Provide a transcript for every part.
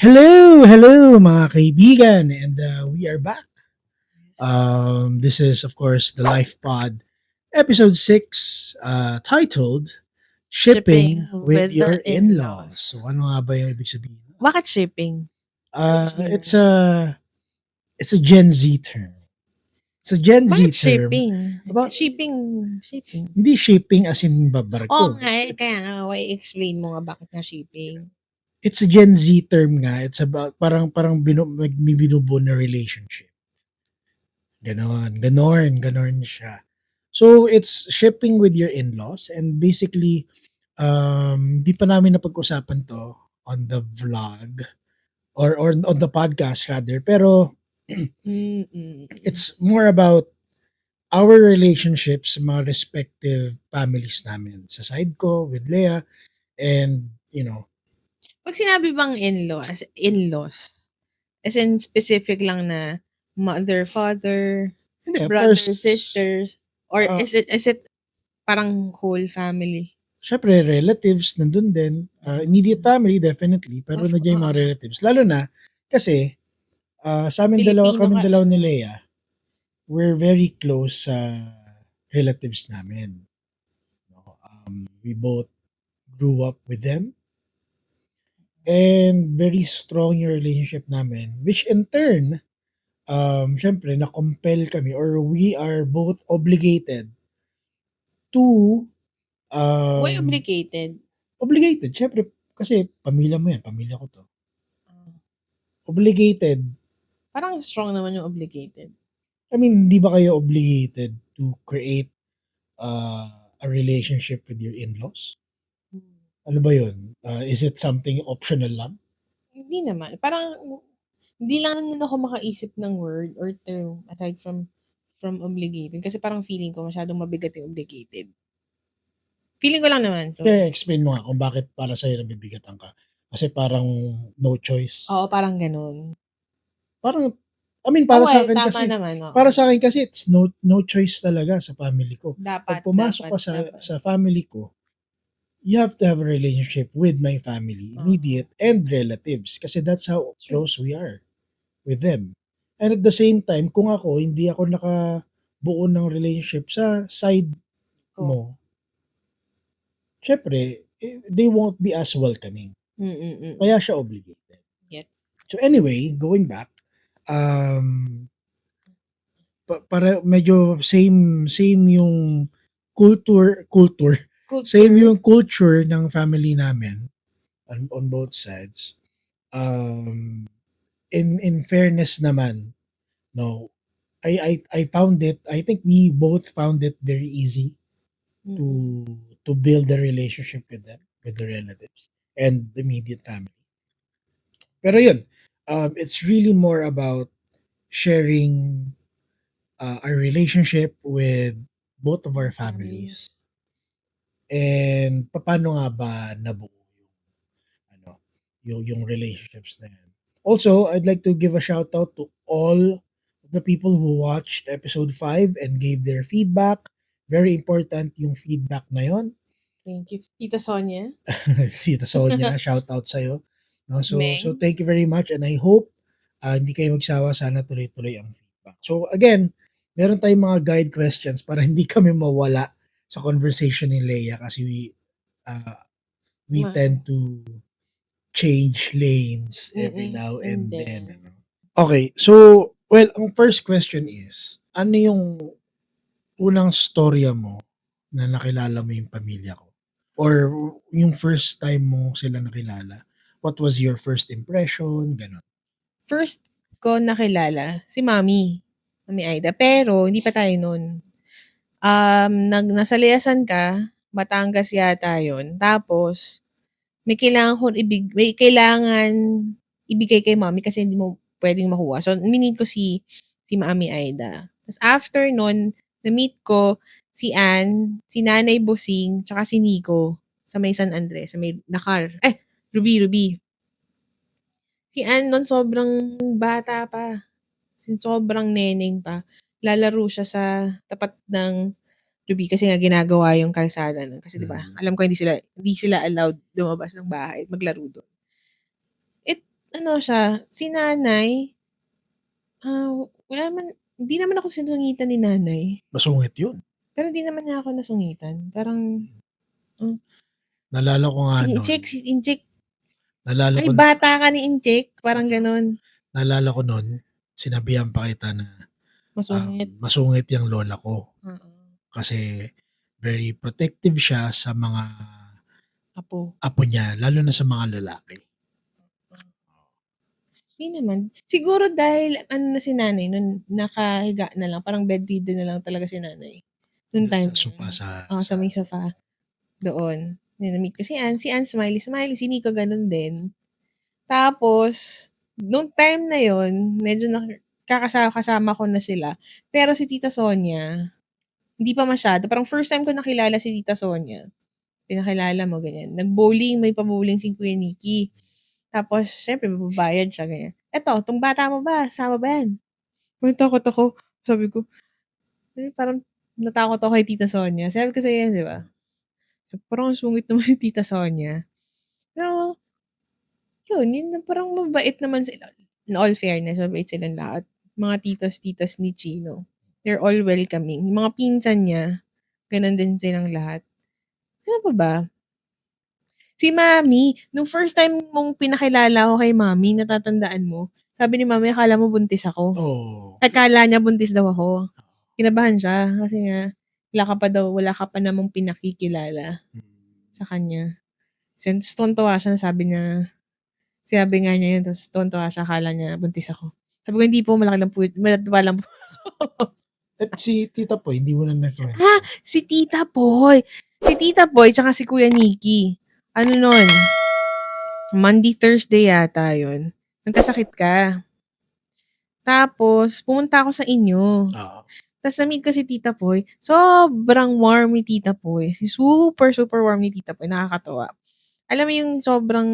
Hello, hello mga kaibigan, and we are back. This is, of course, the Life Pod, episode 6, titled Shipping Shipping with with Your the In-Laws. in-laws. So, ano nga ba yung ibig sabihin? Bakit shipping? It's Explain. a Gen Z term. It's a Gen Bakit Z term shipping? about Shipping. hindi shipping as in Oo babarko. nga kaya nga, why explain mo nga bakit nga shipping? It's a Gen Z term nga. It's about parang binubuo na relationship. Ganon siya. So, it's shipping with your in-laws, and basically, di pa namin napag-usapan 'to on the vlog or on the podcast rather, pero Mm. it's more about our relationships sa mga respective families namin. Sa side ko with Leah and, 'Pag sinabi bang in-laws, as in specific lang na mother, father, hindi, of course, brother, sisters, or ah, is it parang whole family? siyempre relatives nandun din, immediate family definitely, pero Of nandiyan yung mga relatives. Lalo na kasi, sa'min Filipino kaming ka, dalawa ni Leia, we're very close sa relatives namin, 'no. We both grew up with them and very strong yung relationship namin, which in turn, siyempre na-compel kami or we are both obligated to, why um, obligated? obligated siyempre kasi pamilya mo 'yan, pamilya ko 'to. Ah, Obligated, Parang strong naman yung obligated. I mean, hindi ba kayo obligated to create, a relationship with your in-laws? Hmm. Ano ba yun? Is it something optional lang? Hindi naman, parang hindi lang naman ako makaisip ng word or term aside from obligated kasi parang feeling ko masyadong mabigat yung obligated. Feeling ko lang naman, so Kaya explain mo nga kung bakit para sa'yo nabibigatan ka? Kasi parang no choice? oo, parang gano'n. Parang I mean para Well, sa'kin tama kasi naman, oo. it's no choice talaga sa family ko. 'Pag Dapat, pumasok dapat, ka sa dapat. family ko, you have to have a relationship with my family, Oo, immediate and relatives kasi that's how true. close we are with them. And at the same time, kung hindi ako nakabuo ng relationship sa side Ko. mo, siyempre, they won't be as welcoming. Mm. Kaya siya obligated. Gets. So anyway, going back, um, para medyo same yung culture, same Culture. yung culture ng family namin on both sides. In fairness naman, no, I found it. I think we both found it very easy Mm. to build a relationship with them, with the relatives and the immediate family. Pero yun, it's really more about sharing our relationship with both of our families Families. and paano nga ba nabuo yung ano, yung relationships na yan. Also, I'd like to give a shout out to all of the people who watched episode 5 and gave their feedback. Very important yung feedback na yon. Thank you. Tita Sonia? Tita Sonia, shout out sa'yo. No, so Meng? thank you very much and I hope hindi kayo magsawa, sana tuloy-tuloy ang feedback. So again, meron tayong mga guide questions para hindi kami mawala sa conversation ni Leia kasi uh, we Ma tend to change lanes every now and and then, then ano. Okay, so well, ang first question is, ano yung unang storya mo na nakilala mo yung pamilya ko? Or yung first time mo sila nakilala? What was your first impression? Gano'n. first ko nakilala si Mami Aida, pero hindi pa tayo nun. Nasa Layasan ka, Batangas yata yun, tapos may kailangan ibigay kay Mami kasi hindi mo puwedeng makuha. So, minit ko si Mami Aida. Tas after nun, na-meet ko si Ann, si Nanay Bosing, tsaka si Nico sa may San Andres, sa may Nakar Ruby. Si Ann nun sobrang bata pa, as in sobrang neneng pa. Lalaro siya sa tapat ng Ruby kasi nga ginagawa yung kalsada nun kasi 'di ba, Mm. alam ko hindi sila allowed lumabas ng bahay at maglaro dun. ano siya, si nanay, wala naman hindi naman ako sinungitan ni nanay. Masungit yun. Pero hindi naman niya ako nasungitan. Parang, hmm, Naalala ko nga si nun, Inchik, si Inchik, naalala "Ay ko bata ka ni Inchik." Parang gano'n. naalala ko nun, sinabihan pa kita na, Masungit. masungit yung lola ko. Oo. Kasi very protective siya sa mga Apo. apo niya, lalo na sa mga lalaki. Hindi naman. Siguro dahil ano na si nanay nun, nakahiga na lang, parang bedridden na lang talaga si nanay. Nung Dun time sa na yun. sofa Oo, sa may sofa. Doon. Na-meet ko si Ann smiley, smiley, si Nico ganun din. Tapos, nung time na yun, medyo kasama ko na sila. Pero si Tita Sonia, hindi pa masyado. Parang first time ko nakilala si Tita Sonia. Pinakilala mo, ganyan. Nag-bowling, may pa-bowling si Kuya Nikki. Tapos, syempre, magbabayad siya, ganyan. Eto, tong bata mo ba? Sama ba yan? Parang takot ako. Sabi ko, parang natakot ako kay Tita Sonia. Sabi ko sa'yo yan, di ba? So, parang ang sungit naman yung Tita Sonia. Pero, yun na parang mabait naman sila. In all fairness, mabait silang lahat. Mga titos-titas ni Chino. They're all welcoming. Yung mga pinsan niya, ganun din silang lahat. Ano pa ba? Si Mami, nung first time mong pinakilala ako kay Mami, natatandaan mo, sabi ni Mami, akala mo buntis ako. Oo. Akala niya buntis daw ako. Kinabahan siya kasi nga, wala ka pa namang pinakikilala sa kanya. Since tuwan-tuwa siya, sinabi nga niya yun, tapos tuwan-tuwa siya, akala niya buntis ako. Sabi ko, hindi po, malaki lang po. At si Tita Poy, hindi mo na nakwento. Si Tita Boy. Si Tita Boy, tsaka si Kuya Nikki. Ano nun? Monday, Thursday yata yun. Nagkasakit ka. Tapos, pumunta ako sa inyo. Oo. Tapos na-meet ko si Tita Poy. Sobrang warm ni Tita Poy. Super, super warm ni Tita Poy. Nakakatawa. Alam mo yung sobrang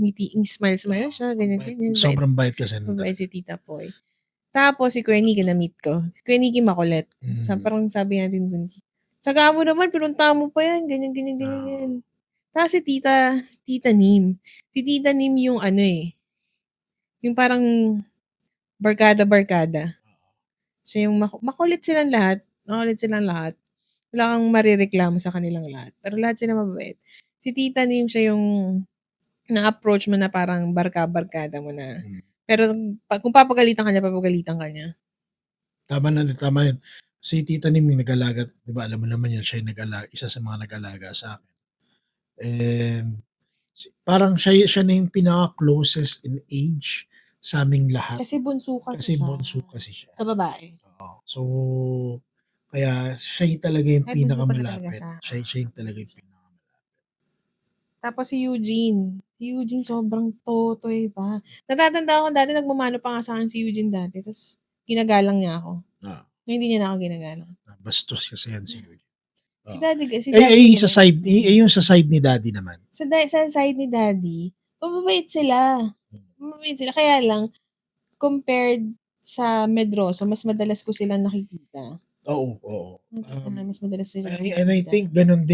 ngiti, smile siya, ganyan, ganyan. Sobrang bait kasi nun Mabait talaga. si Tita Poy. Tapos si Kuya Nicky na-meet ko. Si Kuya Nicky makulit. Parang sabi natin dun, "Tsaga mo naman, pinuntahan mo pa yan." Ganyan, ganyan, ganyan, ganyan. Tapos si Tita Nim. Si Tita Nim yung ano eh, yung parang barkada-barkada. Siya yung makulit silang lahat. Makulit silang lahat. Wala kang marereklamo sa kanilang lahat. Pero lahat sila mabait. Si Tita Nim siya yung na-approach mo na parang barka-barkada mo na. Pero kung papagalitan ka niya, papagalitan ka niya. Tama yun. Si Tita Nim yung nag-alaga, 'di ba alam mo naman yun, siya yung isa sa mga nag-alaga sa'kin. And parang siya na yung pinaka-closest in age sa'ming lahat. Kasi bunso kasi Kasi siya. bunso kasi siya. Sa babae. Oo. So, kaya siya yung talaga yung Ay, bunso pala talaga pinakamalapit. siya. Siya yung talaga yung pinakamalapit. Tapos si Eugene. Si Eugene sobrang totoy pa. Natatandaan ko dati nagmamano pa nga sa'kin si Eugene dati. Tapos ginagalang niya ako. Oo. Hindi niya na ako ginagalang. Bastos kasi yan si Eugene. Si Oo. Daddy naman. Yung sa side ni Daddy naman. Sa side ni Daddy, mababait sila. Mababait sila. Kaya lang, compared sa Medroso, mas madalas ko silang nakikita. Oo. Mas madalas ko silang And I nakikita. think ganun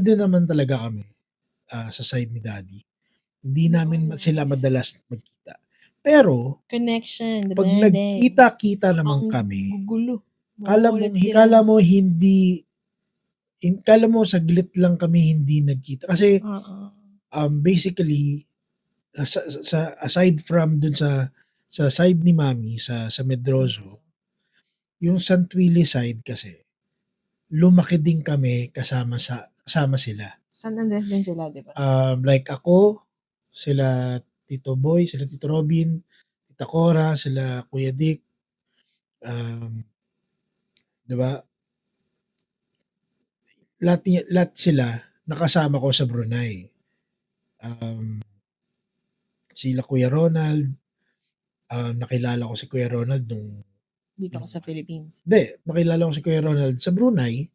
din naman talaga kami sa side ni Daddy. Hindi namin sila madalas magkita. Pero, Connection, pag bonding. nagkita-kita naman Ang kami, gugulo. kala mo saglit lang kami hindi nagkita. Kasi, Oo. basically, aside from dun sa side ni Mami, sa Medroso, yung Santuili side kasi, lumaki din kami kasama sila. San Andres din sila, di ba? Like ako, sila Tito Boy, sila Tito Robin, Tita Cora, sila Kuya Dick, 'di ba? Lahat sila nakasama ko sa Brunei. Sila Kuya Ronald, nakilala ko si Kuya Ronald Dito ako sa Philippines. nakilala ko si Kuya Ronald sa Brunei,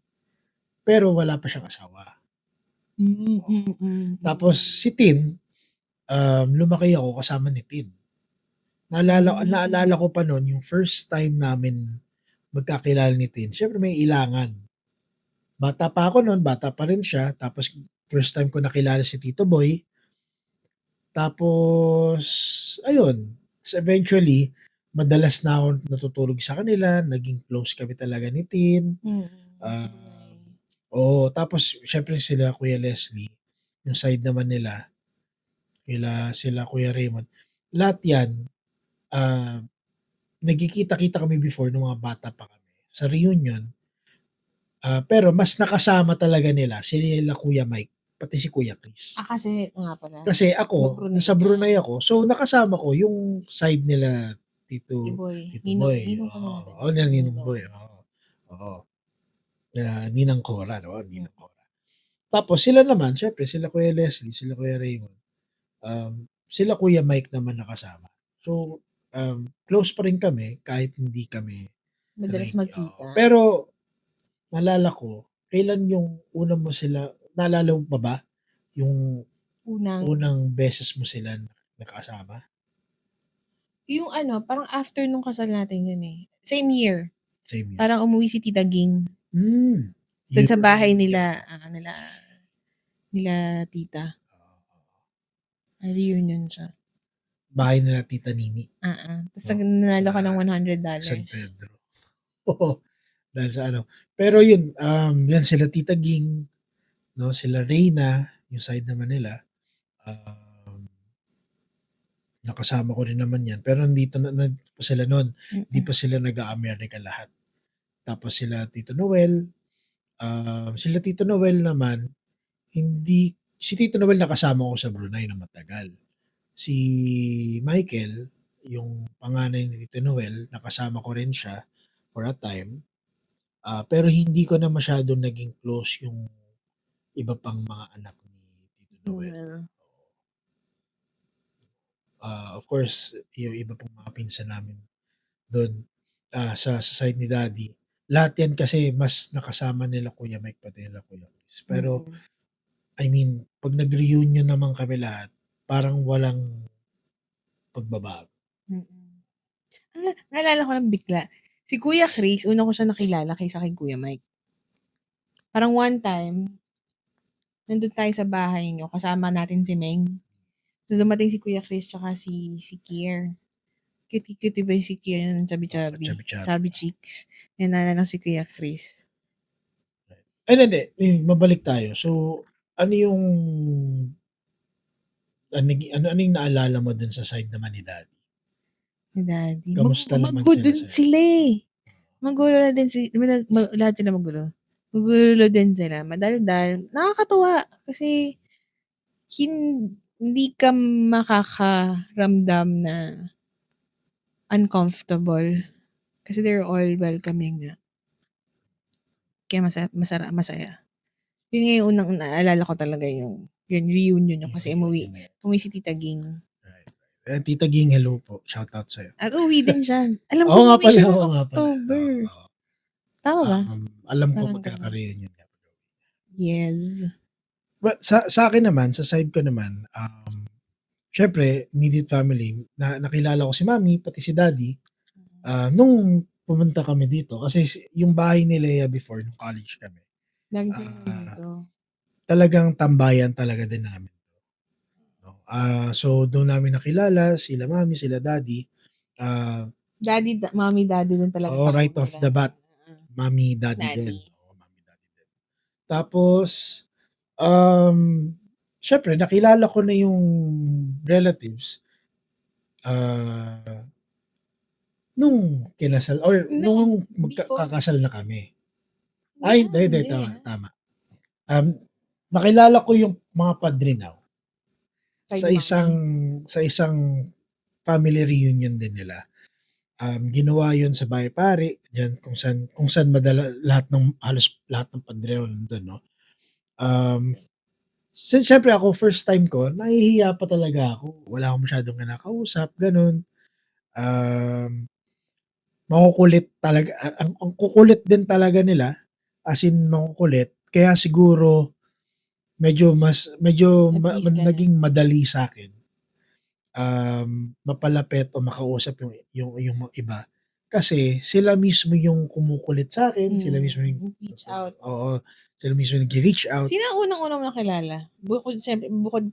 pero wala pa siyang asawa. Tapos si Tin, lumaki ako kasama ni Tin. Naalala ko pa nun yung first time namin magkakilala ni Tin, siyempre may ilangan. Bata pa ako nun, bata pa rin siya, tapos first time ko nakilala si Tito Boy, Tapos ayun, ta's eventually madalas na ako natutulog sa kanila, naging close kami talaga ni Tin. Si Um, Binay. oo, tapos siyempre sila Kuya Leslie, yung side naman nila, sila Kuya Raymond, lahat 'yan, ah, nagkikita-kita kami before nung mga bata pa kami sa reunion. Pero mas nakasama talaga nila sila Kuya Mike, pati si Kuya Chris. Kasi nga pala, Kasi ako, mag-Brunei nasa ka. Brunei ako, so nakasama ko yung side nila Tito Tito Boy, Tito Boy, ninong pa natin, oo, nila si Ninong Ninong. Boy, oo, oo, Ninang Cora, 'di ba, Mm. Ninang Cora. Tapos sila naman siyempre sila Kuya Leslie, sila Kuya Raymond, sila Kuya Mike naman nakasama. So, close pa rin kami kahit hindi kami Madalas oo. magkita. Pero naalala ko, kailan yung una mo sila naalala mo pa ba yung Unang unang beses mo sila nakasama? yung parang after nung kasal natin yun, eh. Same year. Same year? Parang umuwi si Tita Ging dun sa Year bahay reunion. nila tita. Reunion siya. Bahay nila Tita Nini, Tas 'no, nanalo ka ng sa San $100. Pedro. Oo, dahil sa ano, pero yun, 'yan sila Tita Ging, 'no, sila Reyna, yung side naman nila, um, nakasama ko rin naman 'yan, pero nandito pa sila nun, hindi Mm. pa sila nag-a-America lahat. Tapos sila Tito Noel, sila Tito Noel naman, hindi si Tito Noel nakasama ko sa Brunei na matagal. Si Michael, yung panganay ni Tito Noel, nakasama ko rin siya for a time, pero hindi ko na masyadong naging close yung iba pang mga anak ni Tito Noel. Well, Of course, yung iba pang mga pinsan namin dun, sa side ni daddy, lahat 'yan kasi mas nakasama nila Kuya Mike pati nila Kuya Chris. Pero mm. I mean, 'pag nag-reunion naman kami lahat, parang walang pagbabago. Mm. Naalala ko lang bigla, si Kuya Chris una ko siya nakilala kaysa kay Kuya Mike. Parang one time, nandun tayo sa bahay niyo kasama natin si Meng. Tas dumating si Kuya Chris tsaka si Kier. Cutie-cutie ba yung si Kier yung chubby-chubby, Chubby-chubby. chubby cheeks. Naalala lang si Kuya Chris. Ay hindi, mabalik tayo. So, ano yung ano yung naalala mo dun sa side naman ni daddy? Ni daddy. Kamusta naman Magulo sila din sa'yo? sila, eh. Magulo na din lahat sila magulo. Magulo din sila, madaldal. Nakakatuwa kasi hindi ka makakaramdam na uncomfortable kasi they're all welcoming nga. Kaya masaya. Yun nga yung unang naalala ko talaga yung reunion niyo Yung kasi reunion na yun. umuwi si Tita Ging. Right. Tita Ging, hello po. Shoutout sa'yo. At uuwi din siya. Alam ko Oo nga umuwi pala, siya ng oo nga pala. October. Oo. Tama ba? Alam ko Parang gano'n. magkaka-reunion nga. Yes. But sa akin naman, sa side ko naman, siyempre immediate family, nakilala ko si mommy pati si daddy, nung pumunta kami dito kasi yung bahay ni Lea before nung college kami, Lagi sila ah, nandito. talagang tambayan talaga din namin 'no. So dun namin nakilala sila mommy, sila daddy, ah, Mommy, daddy din talaga oo, right tawag off nila. the bat, mommy, daddy din, Daddy. oo, mommy, daddy din. Tapos, siyempre nakilala ko na yung relatives, ah, nung kinasal or No, nung before. kakasal na kami. Ay, Yeah, hindi, hindi, tama, tama. Um, Nakilala ko yung mga padrinaw side sa ni isang mommy. family reunion din nila. Ginawa yun sa Bahay Pare, diyan kung saan lahat ng halos lahat ng padrino nandun 'no. Um, since siyempre ako first time ko, nahihiya pa talaga ako, wala akong masyadong kinakausap gano'n. Um, Makukulit talaga, ang kukulit din talaga nila, as in makukulit, kaya siguro medyo At least ka na. naging madali sa'kin, mapalapit o makausap yung mga iba. Kasi sila mismo yung kumukulit sa'kin, sila mismo yung Reach out. oo, sila mismo nagre-reach out. Sino ang unang-una mo nakilala? Bukod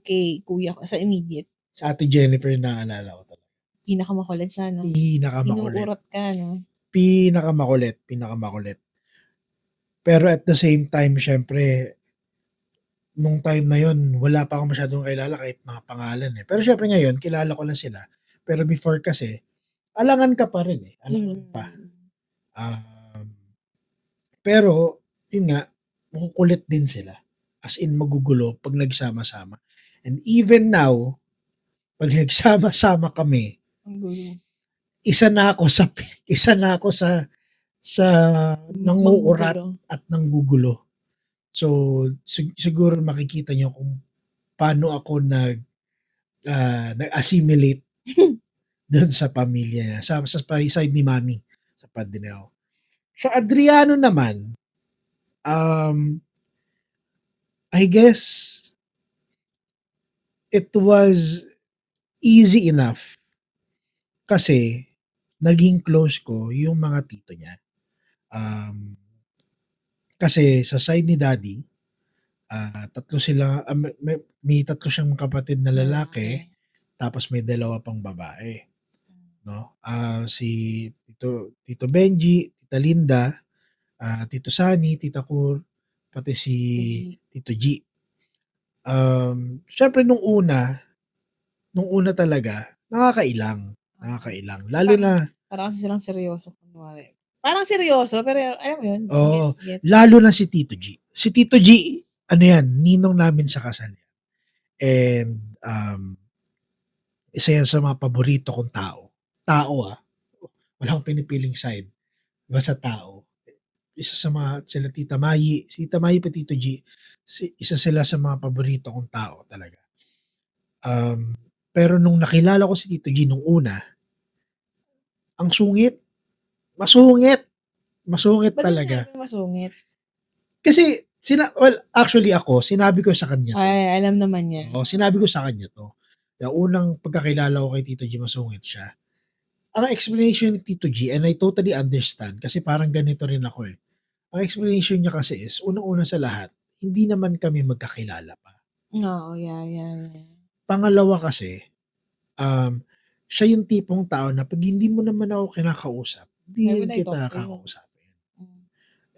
kay kuya ko sa immediate? Si Ate Jennifer yung naalala ko talaga. Pinakamakulit siya 'no? Pinakamakulit. Inuurat ka 'no? Pinakamakulit, pinakamakulit. Pero at the same time siyempre, nung time na yun wala pa akong masyadong kakilala kahit mga pangalan, eh. Pero siyempre ngayon kilala ko na sila. Pero before kasi, alangan ka pa rin, eh, alangan pa. Mm. Um, pero yun nga, makukulit din sila. As in magugulo 'pag nagsama-sama. And even now, 'pag nagsama-sama kami, Ang gulo. isa na ako sa isa na ako sa nanguurat Manggugulo. at nanggugulo. So, siguro makikita niyo kung paano ako nag-assimilate dun sa pamilya niya, sa side ni mami, sa Padrinao. Sa Adriano naman, I guess it was easy enough kasi naging close ko yung mga tito niya. Kasi sa side ni daddy, tatlo sila, may tatlo siyang kapatid na lalaki, tapos may dalawa pang babae, no? Si Tito Benji, Tita Linda, Tito Sani, Tita Kur, pati si Tito G. Siyempre nung una talaga nakakailang, lalo Parang na parang kasi silang seryoso kunwari. Parang seryoso pero alam mo yun, oo, gets. lalo na si Tito G. Si Tito G, ano yan, ninong namin sa kasal yan. And, isa yan sa mga paborito kong tao. Tao, wala akong pinipiling side, basta tao. Isa sa mga sila si Tita Mayi pa Tito G, isa sila sa mga paborito kong tao talaga. Pero nung nakilala ko si Tito G nung una, ang sungit, masungit, masungit Ba't mo talaga. sinabing masungit? Kasi actually ako, sinabi ko sa kanya 'to. Ay, alam naman niya. Oo, sinabi ko sa kanya 'to. Yung unang pagkakilala ko kay Tito G, masungit siya. Ang explanation ni Tito G, and I totally understand kasi parang ganito rin ako, eh. Ang explanation niya kasi is unang-una sa lahat, hindi naman kami magkakilala pa. Oo, yeah. Pangalawa kasi, um, siya yung tipong tao na 'pag hindi mo naman ako kinakausap, Why hindi rin would I talk kita to you? kakausapin.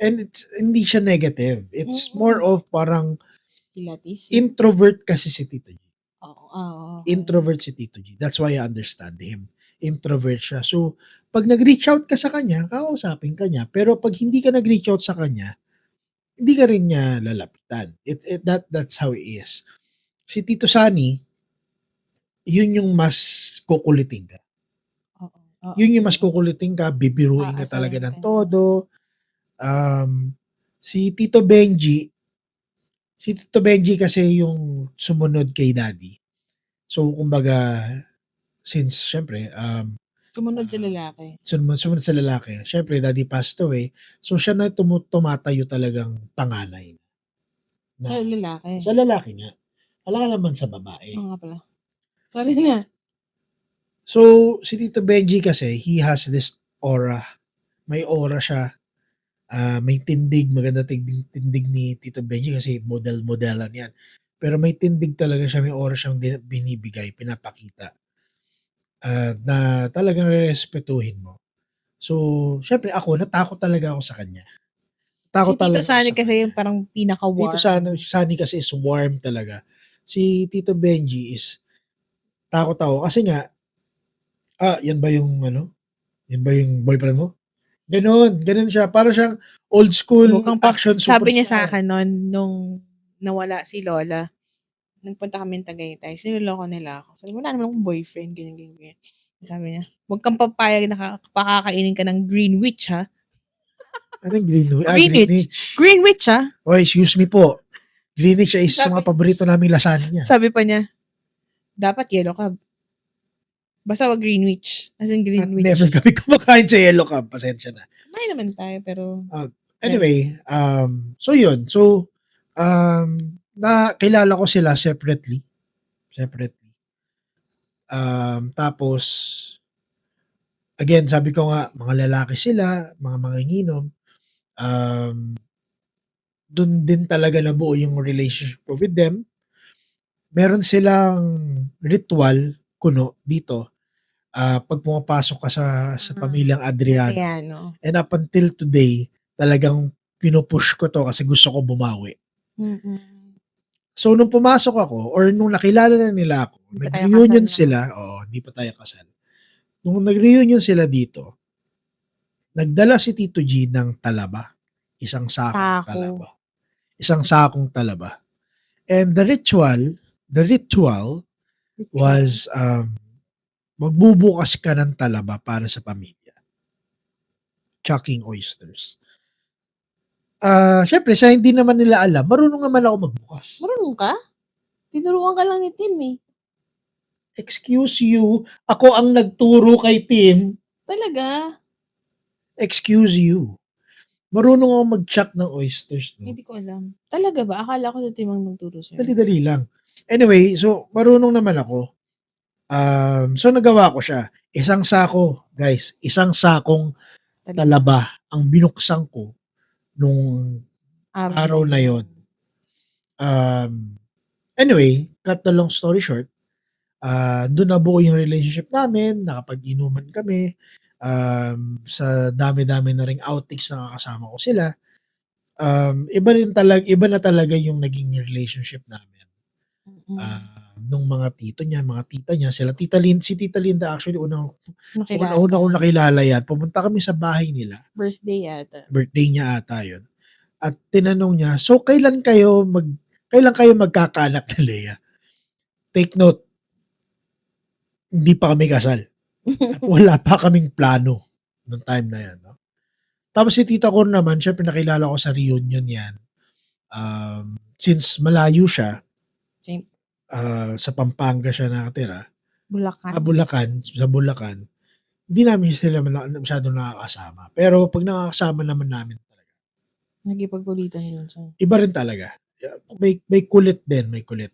And hindi siya negative, it's more of parang Kilatis? introvert kasi si Tito G. Oo. Introvert si Tito G. That's why I understand him. Introvert siya. So, 'pag nag-reach out ka sa kanya, kakausapin ka niya. Pero 'pag hindi ka nag-reach out sa kanya, hindi ka rin niya lalapitan. That's how he is. Si Tito Sani, yun yung mas kukulitin ka. Oo. Yun yung mas kukulitin ka, bibiruin ka talaga Aasarin ng ka. todo. Si Tito Benji kasi yung sumunod kay daddy. So, kumbaga, since siyempre, Sumunod sa lalaki. sumunod sa lalaki, siyempre daddy passed away, so siya na tumatayo talagang panganay Sa na lalaki? sa lalaki nga. Wala ka naman sa babae. Oo nga pala. Sorry na. So, si Tito Benji kasi, he has this aura. May aura siya. May tindig, maganda tindig ni Tito Benji kasi model-modelan yan. Pero may tindig talaga siya, may aura siyang binibigay, pinapakita. Na talagang rerespetuhin mo. So, siyempre ako, natakot talaga ako sa kanya. Si Takot Tito talaga ako Sani sa kasi kanya. yung parang Si Tito pinaka-warm. Sani kasi is warm talaga. Si Tito Benji is takot ako kasi nga, yan ba yung ano, yan ba yung boyfriend mo? Gano'n siya. Para siyang old school action Sabi niya superstar. sa'kin nun nung nawala si lola, nagpunta kaming Tagaytay, niloloko nila ako. Sabi ko, "Wala naman akong boyfriend," ganyan. Sabi niya, "Huwag kang papayag na pakakainin ka ng Greenwich, ha." Anong Greenwich? Greenwich. Greenwich. Greenwich, ha. Oy, excuse me po. Greenwich ay isa sa mga Sabi paborito naming lasagna. sabi pa niya, "Dapat yellow cab. Basta wag Greenwich." As in At never Greenwich. kami kumakain sa Yellow Cab, pasensya na. Kumain naman tayo pero Anyway, so yun. So, nakilala ko sila separately. Tapos, again, sabi ko nga, mga lalaki sila, mga manginginom. Dun din talaga nabuo yung relationship ko with them. meron silang ritual kuno dito, 'pag pumapasok ka sa pamilyang Adriano. Adriano. And up until today, talagang pinu-push ko 'to kasi gusto ko bumawi. Mm. So nung pumasok ako or nung nakilala na nila ako, Hindi pa tayo kasal nag-reunion 'no? sila, oo, hindi pa tayo kasal. Nung nag-reunion sila dito, nagdala si Tito G ng talaba, isang sakong Sako. talaba, isang sakong talaba. And the ritual Ritual. was, magbubukas ka ng talaba para sa pamilya. Chucking oysters. Siyempre sa hindi naman nila alam, marunong naman ako magbukas. Marunong ka? Tinuruan ka lang ni Tim, eh. Excuse you, ako ang nagturo kay Tim. Talaga? Excuse you. Marunong akong mag-chuck ng oysters 'no. Hindi ko alam. Talaga ba? Akala ko si Tim ang nagturo sa'yo. Dali-dali lang. Anyway, so marunong naman ako. So nagawa ko siya. Isang sako, guys, isang sakong talaba ang binuksan ko nung araw na yon. Anyway, cut the long story short, dun nabuo yung relationship namin, nakapag-inuman kami, sa dami-dami na ring outings nakakasama ko sila. Iba na talaga yung naging relationship namin. Nung mga tito niya, mga tita niya, si Tita Linda actually Nakilala. una kong nakilala yan, pumunta kami sa bahay nila. Birthday yata. Birthday niya ata yun. At tinanong niya, "So kailan kayo magkakaanak ni Lea?" Take note, hindi pa kami kasal at wala pa kaming plano nung time na yan 'no. Tapos si tita ko naman siyempre nakilala ko sa reunion yan. Since malayo siya, Same. sa Pampanga siya nakatira, Bulacan. sa Bulacan, hindi namin sila masyadong nakakasama. Pero 'pag nakakasama naman namin talaga, Nakikipagkulitan din siya. iba rin talaga. May kulit din, may kulit.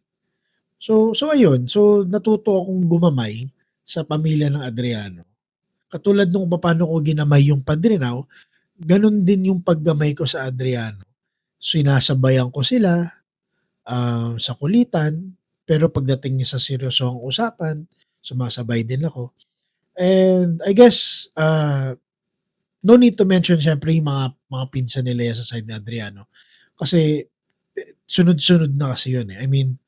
So ayun, so natuto akong gumamay sa pamilya ng Adriano. Katulad nung papaano ko ginamay yung Padrinaw, gano'n din yung paggamay ko sa Adriano. Sinasabayan ko sila, sa kulitan, pero pagdating sa seryosong usapan, sumasabay din ako. And I guess, no need to mention siyempre yung mga pinsan ni Lea sa side ni Adriano. Kasi, sunod-sunod na kasi yun, eh. I mean,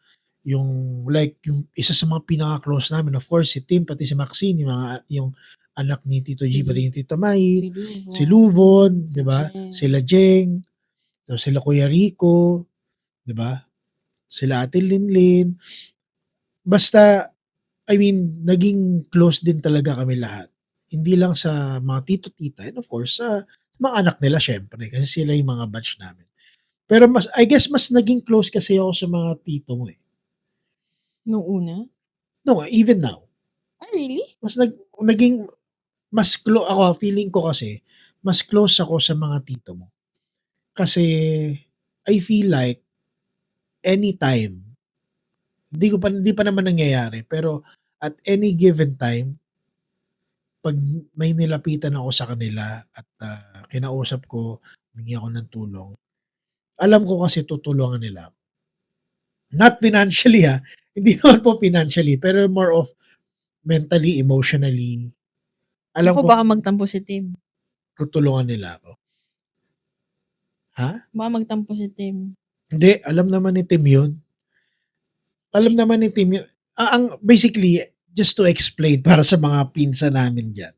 yung yung isa sa mga pinaka-close namin, of course, si Tim, pati si Maxine, yung anak ni Tito G, pati yung Tita Mai, si Luvon, di ba? Sila Jeng, so sila Kuya Rico, di ba? Sila Ate Linlin. Basta, I mean, naging close din talaga kami lahat. Hindi lang sa mga tito-tita and of course sa mga anak nila siyempre kasi sila yung mga batch namin. Pero I guess mas naging close kasi ako sa mga tito mo, eh. Nung una? No, even now. Really? Naging ako feeling ko kasi mas close ako sa mga tito mo. Kasi I feel like anytime, hindi pa naman nangyayari pero at any given time, 'pag may nilapitan ako sa kanila at, kinausap ko, humingi ako ng tulong, alam ko kasi tutulungan nila ako. Not financially, hindi naman po financially pero more of mentally, emotionally. Alam Naku, ko baka magtampo si Tim. tutulungan nila ako. Ha? Baka magtampo si Tim. Hindi, alam naman ni Tim yun. Alam naman ni Tim yun. Basically, just to explain para sa mga pinsan namin diyan,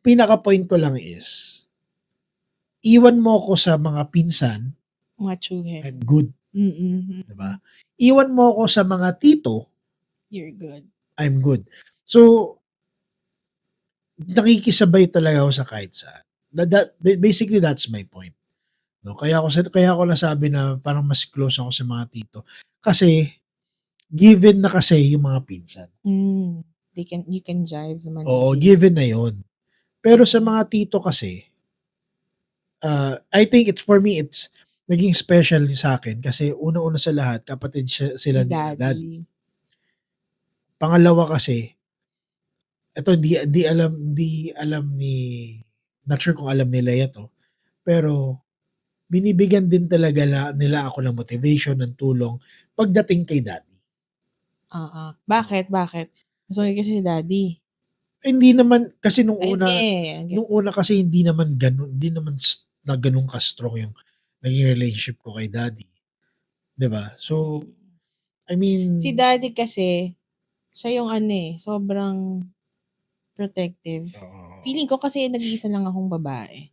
pinaka-point ko lang is, iwan mo ko sa mga pinsan, Mga tsuhe. I'm good, Mm. 'di ba? Iwan mo ko sa mga tito, You're good. I'm good. So, nakikisabay talaga ako sa kahit saan. Basically, that's my point. No, kaya ako nasabi na parang mas close ako sa mga tito. Kasi, given na kasi yung mga pinsan. You can jive naman Oo, easily. given na yun. Pero sa mga tito kasi, I think for me, it's naging special sa akin kasi una-una sa lahat, kapatid sila ni daddy. Pangalawa kasi, eto hindi alam ni not sure kung alam ni Lea 'to, pero binibigyan din talaga nila ako ng motivation, ng tulong pagdating kay daddy. Oo. Bakit, bakit? Masungit kasi si daddy. Hindi naman kasi nung Ay, una gets. kasi hindi naman gano'n, hindi naman na gano'n ka-strong yung naging relationship ko kay daddy, 'di ba? So, I Si mean, daddy kasi, siya yung ano eh, sobrang protective. Feeling oo, ko kasi nag-iisa lang akong babae.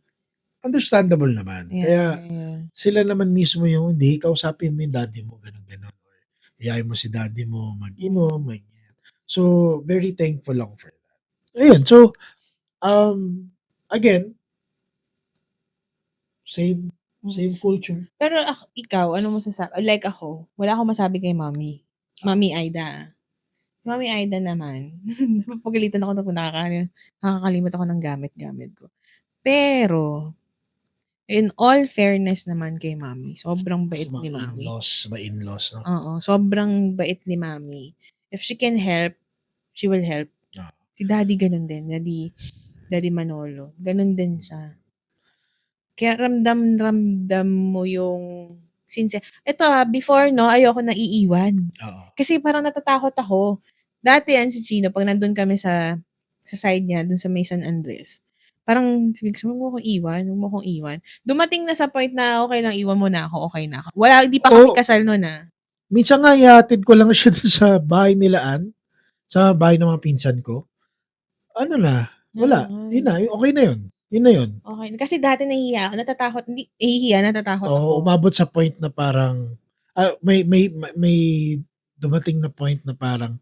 understandable naman. Yeah, Kaya yeah, yeah. sila naman mismo yung, "Hindi, kausapin mo yung daddy mo," gano'n, gano'n, or ayain mo si daddy mo mag-inom, ganyan. So, very thankful ako for that. Ayun, so, again, same same culture. Pero ikaw, ano like ako, wala akong masabi kay mommy. Mommy Aida. Mommy Aida naman, napapagalitan ako na nakakalimot ako ng gamit-gamit ko. Pero, in all fairness naman kay mommy, sobrang Sa bait ni mga mommy. in-laws, 'no? Oo, sobrang bait ni mommy. If she can help, she will help. Oo. Si daddy ganun din, Daddy Manolo, ganun din siya. Kaya ramdam-ramdam mo yung eto before 'no, ayoko naiiwan. Oo. Kasi parang natatakot ako. Dati yan si Chino 'pag nandun kami sa side niya dun sa may San Andres, parang sabi ko, "Wag mo akong iwan, wag mo akong iwan." Dumating na sa point na, "Okey lang, iwan mo na ako, okey na ako." Hindi pa kami Oo, kasal nun, minsan nga ihahatid ko lang siya dun sa bahay nila Ann, sa bahay ng mga pinsan ko. Ano na, wala, yun na, okey na yun, yun na yun. Okey. Kasi dati nahihiya ako, natatakot Oo, ako. umabot sa point na parang, may dumating na point na parang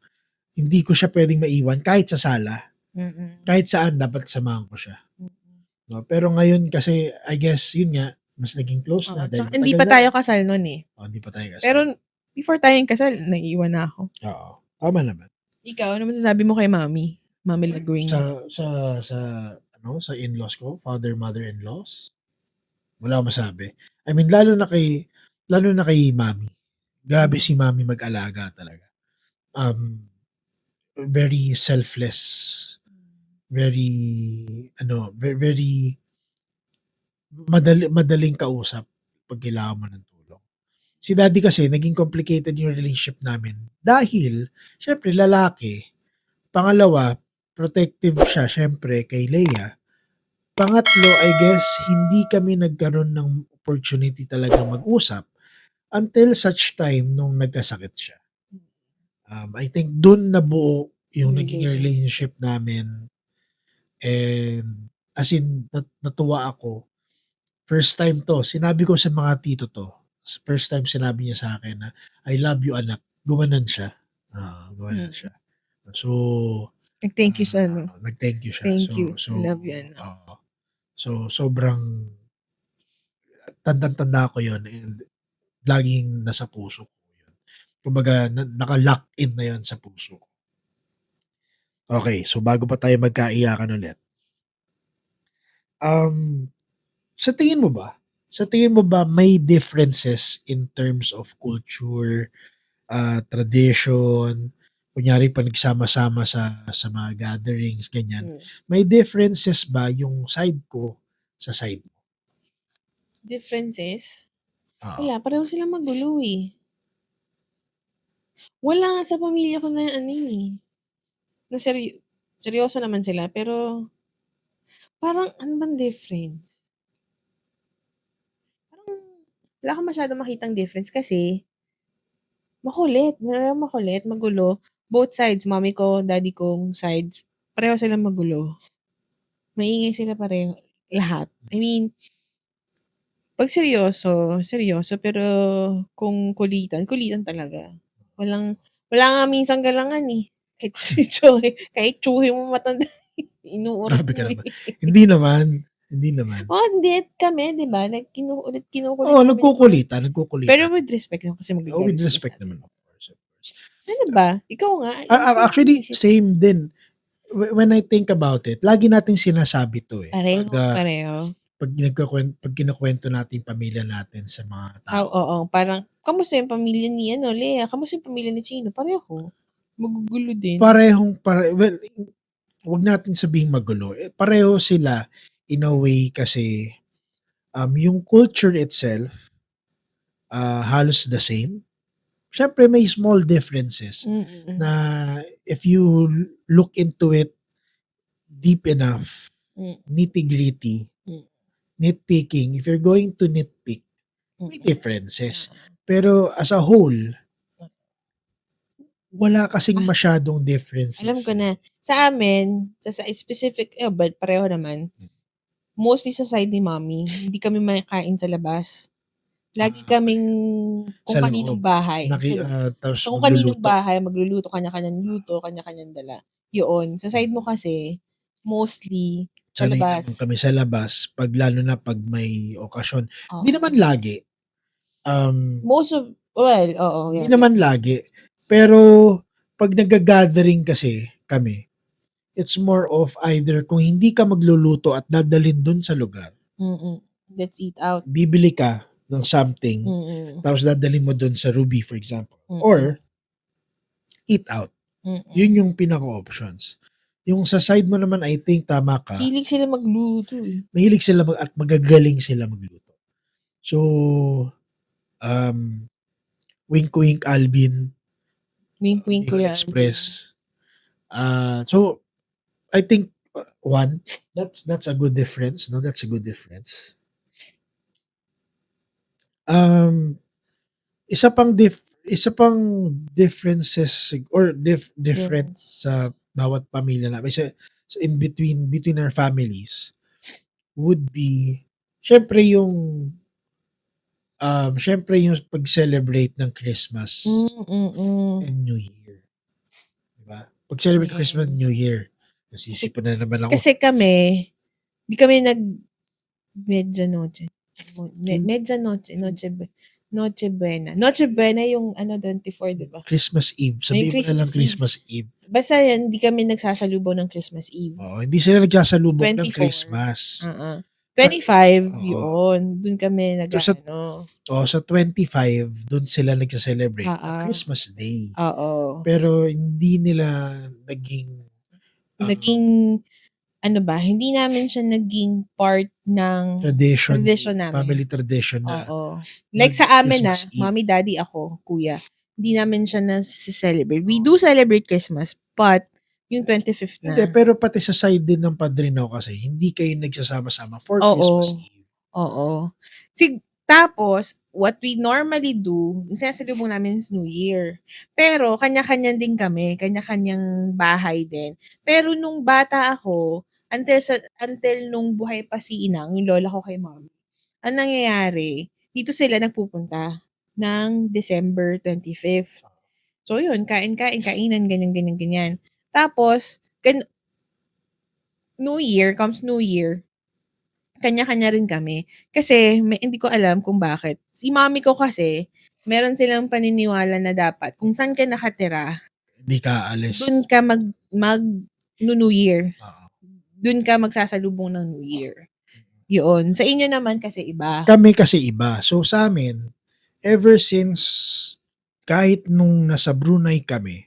hindi ko siya puwedeng maiwan kahit sa sala, Mm. kahit saan dapat samahan ko siya, Mm. 'no. Pero ngayon kasi I guess yun nga, mas naging close Oo, na dahil tsaka hindi matagal pa na tayo rin. kasal nun, Oo, hindi pa tayo Pero kasal. before tayong kasal naiiwan na ako. Oo, tama naman. Ikaw, ano masasabi mo kay Mommy? Mommy Ay, Lagwing? sa sa in-laws ko, father, mother-in-laws, wala akong masabi. I mean, lalo na kay mommy. Grabe si mommy mag-alaga talaga. Very selfless, very madaling kausap 'pag kailangan mo ng tulong. Si daddy kasi naging complicated yung relationship namin dahil siyempre lalaki, pangalawa, protective siya siyempre kay Leia. Pangatlo, I guess hindi kami nagkaroon ng opportunity talagang mag-usap until such time nung nagkasakit siya. I think dun nabuo yung naging Relationship. relationship namin, and as in natuwa ako. First time 'to, sinabi ko sa mga tito 'to, first time sinabi niya sa'kin na, "I love you anak." Gumanon siya, gumanon Mm. siya. So, Nag-thank you siya 'no? nag-thank you siya. Thank So you. so I love you anak. oo. So, sobrang tandang-tanda ko yun, and laging nasa puso ko yun. Kumbaga naka-lock in na yun sa puso ko. Okey, so bago pa tayo magkaiyakan ulit, um, sa tingin mo ba may differences in terms of culture, tradition, kunyari 'pag nagsama-sama sa mga gatherings ganyan, Hmm. may differences ba yung side ko sa side mo? Differences? Oo, Wala, pareho silang magulo, Wala nga sa pamilya ko na ano, na seryoso naman sila pero parang ano bang difference? Parang wala akong masyadong makitang difference kasi makulit, magulo. Both sides, mommy ko, daddy kong sides, pareho silang magulo. Maingay sila pareho, lahat. I mean, 'pag seryoso, seryoso pero kung kulitan, kulitan talaga. Walang wala nga minsan galangan, Kahit si kahit tsuhi mo matanda, inuulit grabe ka mo, naman. Hindi naman, hindi naman. Oo, hindi kami 'di ba, kinukulit Oo, namin yung mga pero nagkukulitan. with respect lang kasi Oh, with magagalit sila respect sa'tin. naman, of course, of course. Ano ba? Ikaw nga, Actually iniisip same din. When I think about it, lagi nating sinasabi 'to, pareho, pareho. 'pag kinukuwento natin yung pamilya natin sa mga tao. Oo, parang, "Kamusta yung pamilya ni ano, Lea? Kamusta yung pamilya ni Chino?" Pareho, magugulo din. Well, 'wag natin sabihing magulo, pareho sila in a way kasi, Yung culture itself, halos the same. Siyempre may small differences Mm. na if you look into it deep enough, Mm. nitty-gritty, Mm. nitpicking, if you're going to nitpick, may Mm. differences. Oo. Pero as a whole, Hmm. wala kasing Ah, masyadong alam differences, ko na. Sa amin, sa specific but pareho naman. Mostly sa side ni mommy, hindi kami makakain sa labas. Lagi Okey. kaming kung Sa kaninong loob, bahay, sa loob. tapos So, kung kaninong magluluto. bahay magluluto, kanya-kanyang luto, kanya-kanyang dala, yoon. Sa side mo kasi, mostly sa Sanay naman labas. kami sa labas 'pag lalo na 'pag may okasyon. Hindi naman Oo. lagi, um, Oo, hindi yeah, naman gets. lagi, pero 'pag nagga-gathering kasi kami, it's more of either kung hindi ka magluluto at dadalhin dun sa lugar, Mm. Let's eat out. bibili ka ng something Mm. tapos dadalhin mo dun sa Ruby for example, Mm. or eat out. Mm. Yun yung pinaka-options. Yung sa side mo naman I think tama ka, Hilig sila magluto, eh. mahilig sila at magagaling sila magluto. So, um, wink wink Alvin, Wink, wink, Bicol Kuya Alvin. Express. So I think, one, that's a good difference, no, that's a good difference. Um, isa pang differences or different sa Difference. bawat pamilya namin sa in between our families would be siyempre yung pag-celebrate ng Christmas Mm. and New Year, 'di ba? Pag-celebrate ng Christmas and New Yes. Year, Kasi nasisipon na naman ako. kasi kami, 'di kami Medianoche. Hin Medianoche, Noche Buena. Noche Buena yung 24, 'di ba? Christmas Eve, Yung sabihin mo na lang Christmas Eve. Christmas Eve. Basta yan, hindi kami nagsasalubong ng Christmas Eve. Oo, hindi sila nagsasalubong ng 24, Christmas. oo. Ka 25, Oo. yoon, dun kami So sa 25 dun sila nagse-celebrate ng Oo. Christmas Day. Oo. Pero hindi nila naging, Naging hindi namin siya naging part ng tradition namin. family tradition na Oo. Like sa amin, mag-Christmas Eve. mommy, daddy, ako, kuya, hindi namin siya nase-celebrate. We do celebrate Christmas, but yung 25th Hindi, na. pero pati sa side din ng padrino kasi hindi kayo nagsasama-sama for Christmas Oo. Eve. Oo. Tapos, what we normally do, yung sinasalubong namin is New Year. Pero kanya-kanya din kami, kanya-kanyang bahay din. Pero nung bata ako, until nung buhay pa si inang, yung lola ko kay mommy, ang nangyayari, dito sila nagpupunta ng December 25th. So yun, kain-kain, kainan, ganyan, ganyan, ganyan. Tapos, New Year, kanya-kanya rin kami. Kasi hindi ko alam kung bakit. Si mommy ko kasi, meron silang paniniwala na dapat kung saan ka nakatira, Hindi ka aalis. dun ka New Year. Oo. Dun ka magsasalubong ng New Year. Yun. Sa inyo naman kasi iba. Kami kasi iba. So sa'min, ever since kahit nung nasa Brunei kami,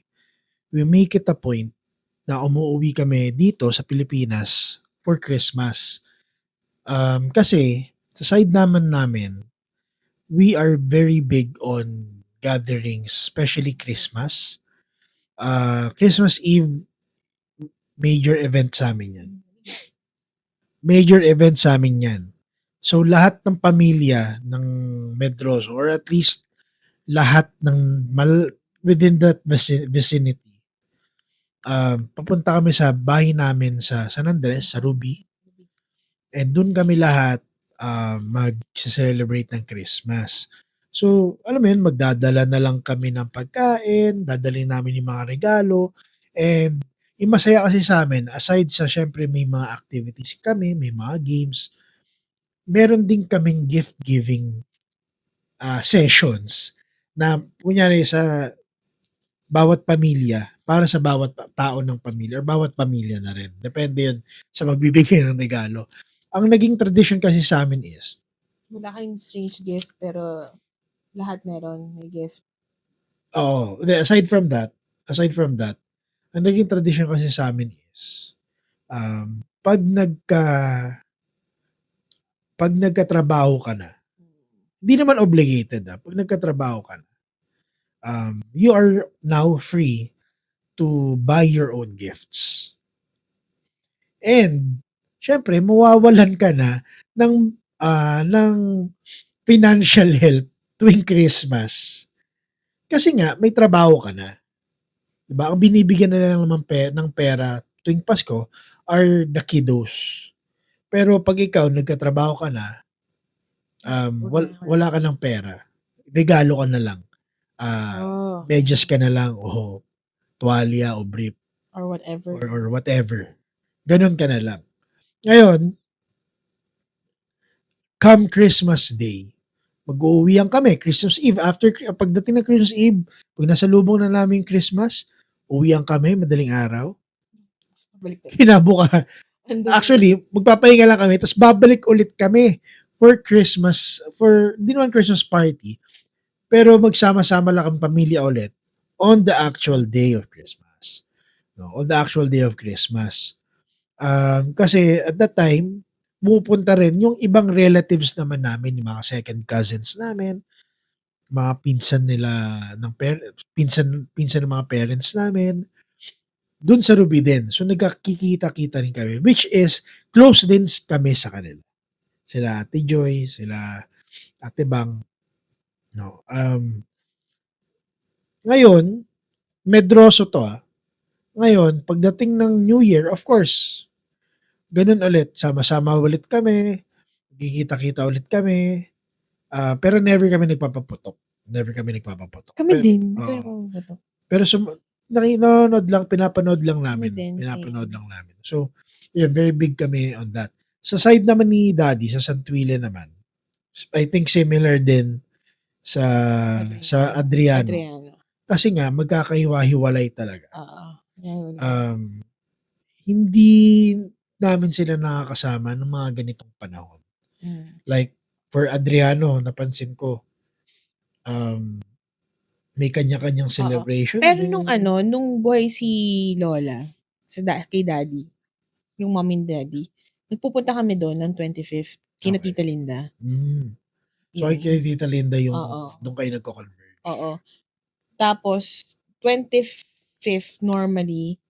we make it a point na umuuwi kami dito sa Pilipinas for Christmas. Kasi sa side namin, we are very big on gatherings, especially Christmas. Christmas Eve, major event sa'min 'yan. Major event sa'min 'yan. So lahat ng pamilya ng Medroso or at least lahat ng within that vicinity, papunta kami sa bahay namin sa San Andres, sa Ruby, and dun kami lahat, magse-celebrate ng Christmas. So, alam mo yun, magdadala na lang kami ng pagkain, dadalhin namin yung mga regalo, and yung masaya kasi sa'min aside sa siyempre may mga activities kami, may mga games, meron din kaming gift giving, sessions na kunyari sa bawat pamilya, para sa bawat tao ng pamilya or bawat pamilya na rin. Depende yun sa magbibigay ng regalo. Ang naging tradition kasi sa'min is Wala kayong exchange gift, pero lahat meron, may gift. oo, hindi aside from that, ang naging tradition kasi sa'min is, 'pag 'pag nagkatrabaho ka na, hindi naman obligated, 'pag nagkatrabaho ka na, you are now free to buy your own gifts. And siyempre mawawalan ka na ng financial help tuwing Christmas. Kasi nga may trabaho ka na, 'di ba? Ang binibigyan na lang naman ng pera tuwing Pasko are the kiddos. Pero 'pag ikaw nagkatrabaho ka na, wala ka ng pera, regalo ka na lang, medyas ka na lang o tuwalya o brief Or whatever. or whatever, gano'n ka na lang. Ngayon, come Christmas Day, mag-uuwian kami, Christmas Eve, pagdating ng Christmas Eve, 'pag nasalubong na namin yung Christmas, uwian kami madaling araw. Actually, magpapahinga lang kami tapos babalik ulit kami for Christmas, hindi naman Christmas party, pero magsama-sama lang ang pamilya ulit on the actual day of Christmas. No, on the actual day of Christmas. Kasi at that time, pumupunta rin yung ibang relatives naman namin, yung mga second cousins namin, mga pinsan nila ng pinsan ng mga parents namin, dun sa Ruby din. So nagkakikita-kita rin kami, which is close din kami sa kanila. Sila Ate Joy, sila Ate Bang, no. Ngayon, medroso 'to, Ngayon, pagdating ng New Year, of course, ganun ulit, sama-sama ulit kami, magkikita-kita ulit kami, pero never kami nagpapaputok. Kami din, hindi kami Oo. pumuputok. Pero nanonood lang, pinapanood lang Kami namin, din, same. So, yun, very big kami on that. Sa side naman ni daddy, sa Santuile naman, I think similar din sa Adriano. Kasi nga magkakahiwa-hiwalay talaga. Hindi namin sila nakakasama nung mga ganitong panahon. Like for Adriano, napansin ko, may kanya-kanyang celebration Pero din. nung buhay si Lola, kay daddy, yung mom and daddy, nagpupunta kami doon ng 25th, kina Okay. Tita Linda. So kay Tita Linda yung Oo. doon kayo nagko-converge. Oo. Tapos 25th normally,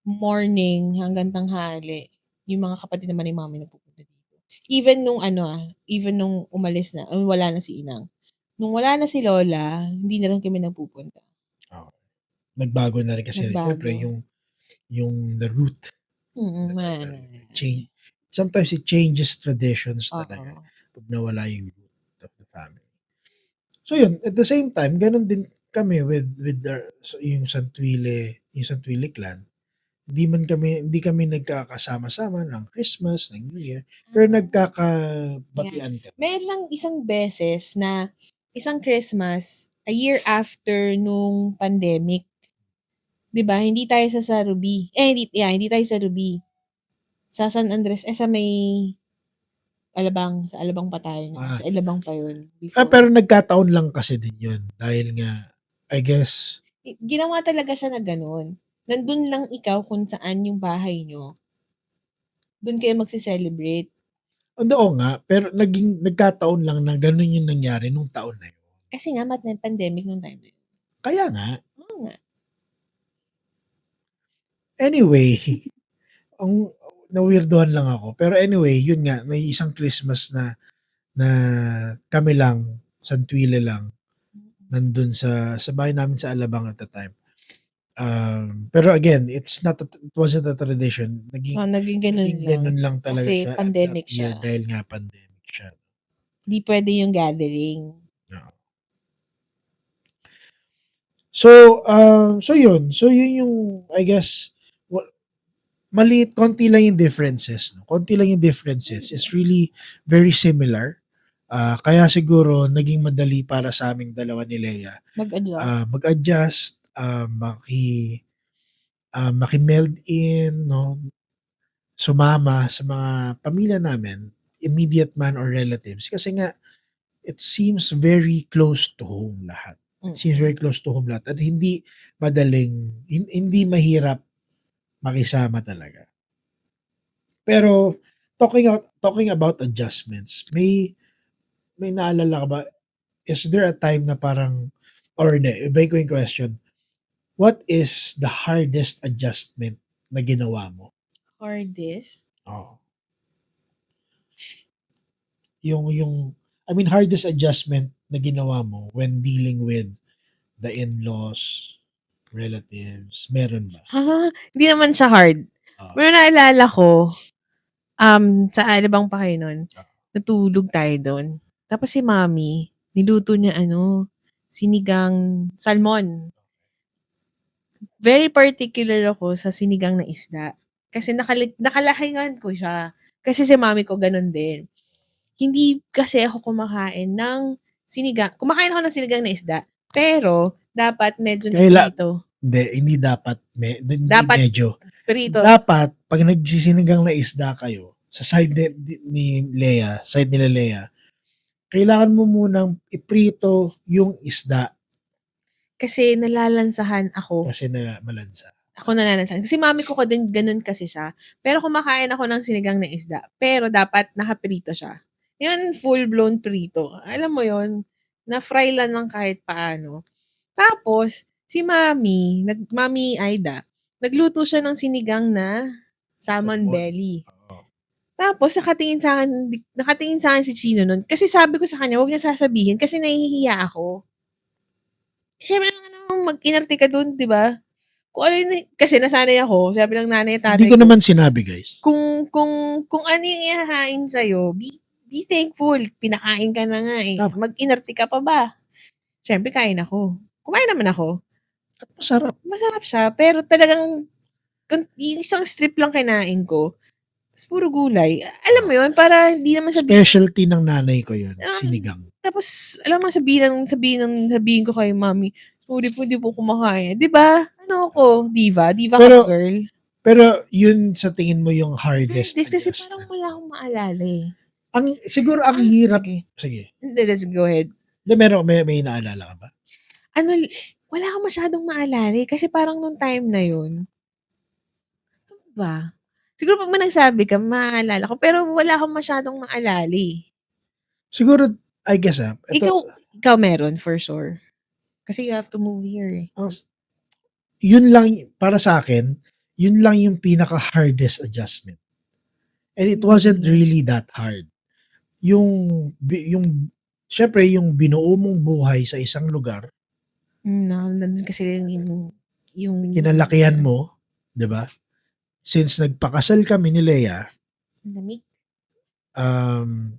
morning hanggang tanghali, yung mga kapatid naman ni mami nagpupunta dito. Even nung umalis na, wala na si Inang. Nung wala na si Lola, hindi na rin kami nagpupunta. Nagbago na rin kasi siyempre yung the root. Wala na. Sometimes it changes traditions talaga pag nawala yung root of the family. So yun, at the same time, ganun din kami with yung Santuile clan. Hindi kami nagkakasama-sama ng Christmas, ng New Year, pero nagkakabatian kami. Meron isang beses na isang Christmas, a year after nung pandemic. 'Di ba? Hindi tayo sa Sarubi. Hindi tayo sa Ruby. Sa San Andres, sa may Alabang, sa Alabang pa tayo nun. Sa Alabang pa yun. Pero nagkataon lang kasi din yun dahil nga, I guess, Ginawa talaga siya na ganun. Nandun lang ikaw kung saan yung bahay nyo. Dun kayo magsi-celebrate. oo nga, pero nagkataon lang na ganun yung nangyari nung taon na yun. Kasi nga, pandemic nung time na yun. Kaya nga. Oo nga. Anyway, na-weirduhan lang ako. Pero anyway, yun nga, may isang Christmas na kami lang, Santuile lang, nandun sa bahay namin sa Alabang at the time. Pero again, it wasn't a tradition. Naging ganun lang talaga Kasi siya. pandemic that year siya. dahil nga pandemic siya. Di pwede yung gathering. Oo. So yun. So yun yung, I guess, konti lang yung differences. No? Konti lang yung differences. It's really very similar. Kaya siguro naging madali para sa aming dalawa ni Leia mag-adjust, maki-meld in, no? Sumama sa mga pamilya namin, immediate man or relatives. Kasi nga, it seems very close to home lahat. At hindi hindi mahirap makisama talaga. Pero talking about adjustments, may naalala ka ba, is there a time na parang or hindi, ibahin ko yung question, what is the hardest adjustment na ginawa mo? Hardest? Oo. Yung I mean hardest adjustment na ginawa mo when dealing with the in-laws, relatives, meron ba? Hindi naman siya hard. Oo. Pero naalala ko, sa Alabang pa kayo nun, Oo. natulog tayo dun. Tapos si mommy, niluto niya sinigang salmon. Very particular ako sa sinigang na isda. Kasi nakalakihan ko siya. Kasi si mommy ko ganun din. Hindi kasi ako kumakain ng kumakain ako ng sinigang na isda, pero dapat medyo Kaila iprito. hindi dapat hindi Dapat medyo. prito. Dapat 'pag nagsisinigang na isda kayo, sa side ni Lea, side nila Lea, kailangan mo munang iprito yung isda Kasi nalalansahan ako. kasi malansa. Ako nalalansahan. Kasi mami ko din ganun kasi siya. Pero kumakain ako ng sinigang na isda, pero dapat nakaprito siya. Yun, full-blown prito. Alam mo yun, na-fry lang ng kahit paano. Tapos, si Mami Aida, nagluto siya ng sinigang na salmon Salmon, belly. oo. Tapos nakatingin sa akin si Chino nun, kasi sabi ko sa kanya, "Wag niya sasabihin kasi nahihiya ako." Siyempre lang namang mag-inarte ka dun, 'di ba? Kung ano yung kasi nasanay ako, sabi ng nanay at Hindi tatay ko ko, naman sinabi, guys. kung ano yung ihahain sa'yo, be thankful, pinakain ka na nga, eh, Tama, mag-inarte ka pa ba? Siyempre kain ako. Kumain naman ako. at masarap. Masarap siya, pero talagang yung isang strip lang kinain ko, ta's puro gulay. Alam Oo. mo yun, para hindi naman Specialty ng nanay ko yun, ah, sinigang. tapos alam mo sabihin ko kay mommy, "Sorry po, di po kumakain." 'Di ba? Ano ako, diva? Diva ka ba, Pero girl? pero yun sa tingin mo yung hardest Hardest kasi parang adjustment? wala akong maalala, eh. Siguro ang hirap Sige. sige, Hindi, let's go ahead. hindi may naalala ka ba? Ano, wala akong masyadong maalala, eh, kasi parang nung time na yun, ano ba? Siguro 'pag may nagsabi ka maaalala ko, pero wala akong masyadong maalala, eh. Siguro I guess, eto Ikaw meron for sure. Kasi you have to move here, eh. ang yun lang para sa'kin, yun lang yung pinaka-hardest adjustment. And it wasn't Hmm, really that hard. Yung yung siyempre yung binuo mong buhay sa isang lugar, nandun kasi yung kinalakihan mo, 'di ba? Since nagpakasal kami ni Lea, lamig. um,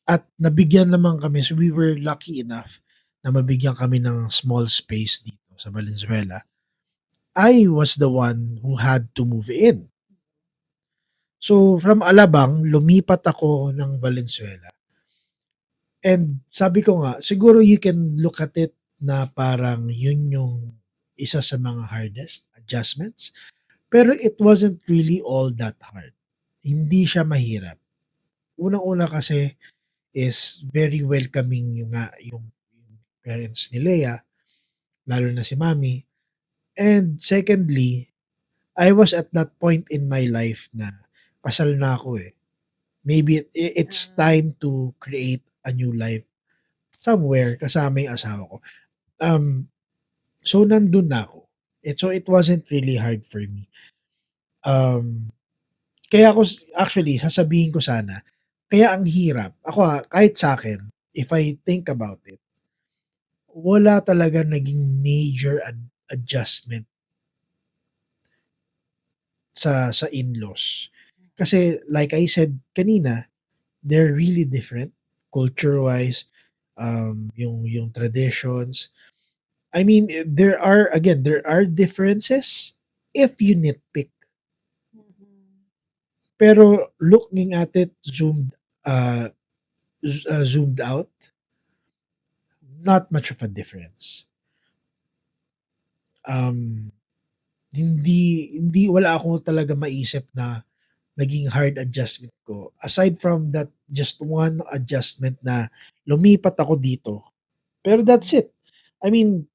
at nabigyan naman kami, so we were lucky enough na mabigyan kami ng small space dito sa Valenzuela. I was the one who had to move in. So, from Alabang, lumipat ako ng Valenzuela. And sabi ko nga, siguro you can look at it na parang yun yung isa sa mga hardest adjustments. Pero it wasn't really all that hard. Hindi siya mahirap. Unang-una kasi is very welcoming yung parents ni Lea, lalo na si Mami. And secondly, I was at that point in my life na kasal na ako, eh. Maybe it's time to create a new life somewhere kasama yung asawa ko. Um, so nandun na ako. So it wasn't really hard for me. Um, kaya ako actually sasabihin ko sana, kaya ang hirap, ako, kahit sa'kin, if I think about it, wala talaga naging major adjustment sa in-laws. Kasi like I said kanina, they're really different culture-wise, yung traditions. I mean, there are differences if you nitpick. Pero looking at it zoomed out, not much of a difference. Um, wala ako talaga maisip na naging hard adjustment ko. Aside from that just one adjustment na lumipat ako dito. Pero that's it. I mean,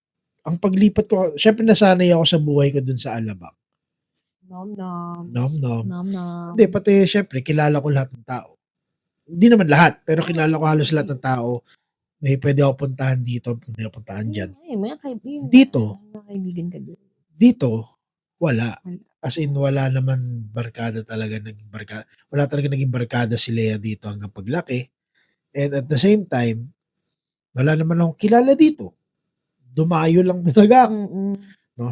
ang paglipat ko siyempre nasanay ako sa buhay ko dun sa Alabang. Nom-nom. Nom-nom. Nom-nom. Hindi, pati siyempre kilala ko lahat ng tao. Hindi naman lahat, pero kilala ko halos lahat ng tao. May pwede ako puntahan dito, pwede ako puntahan dyan. Mga kaibigan. Dito, Mga kaibigan ka doon. dito, wala. Wala. As in, wala naman barkada talaga naging barkada. Wala talaga naging barkada si Lea dito hanggang paglaki. And at the same time, wala naman akong kilala dito. Dumayo lang talaga ako. Mm. No?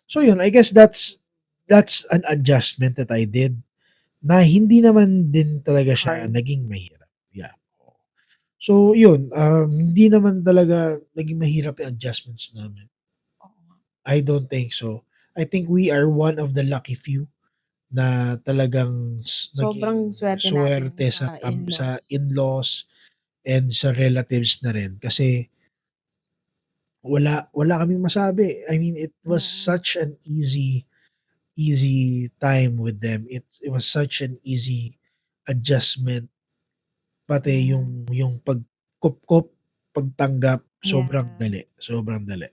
So yun, I guess that's an adjustment that I did na hindi naman din talaga siya Hard. naging mahirap. Yeah. So yun, hindi naman talaga naging mahirap yung adjustments namin. I don't think so. I think we are one of the lucky few na talagang Sobrang naging swerte natin swerte sa sa in-laws. in-laws and sa relatives na rin kasi wala kaming masabi. I mean, it was such an easy time with them. It was such an easy adjustment. Pati Yeah. yung pagkup-kup, pagtanggap, sobrang Yeah. dali, sobrang dali.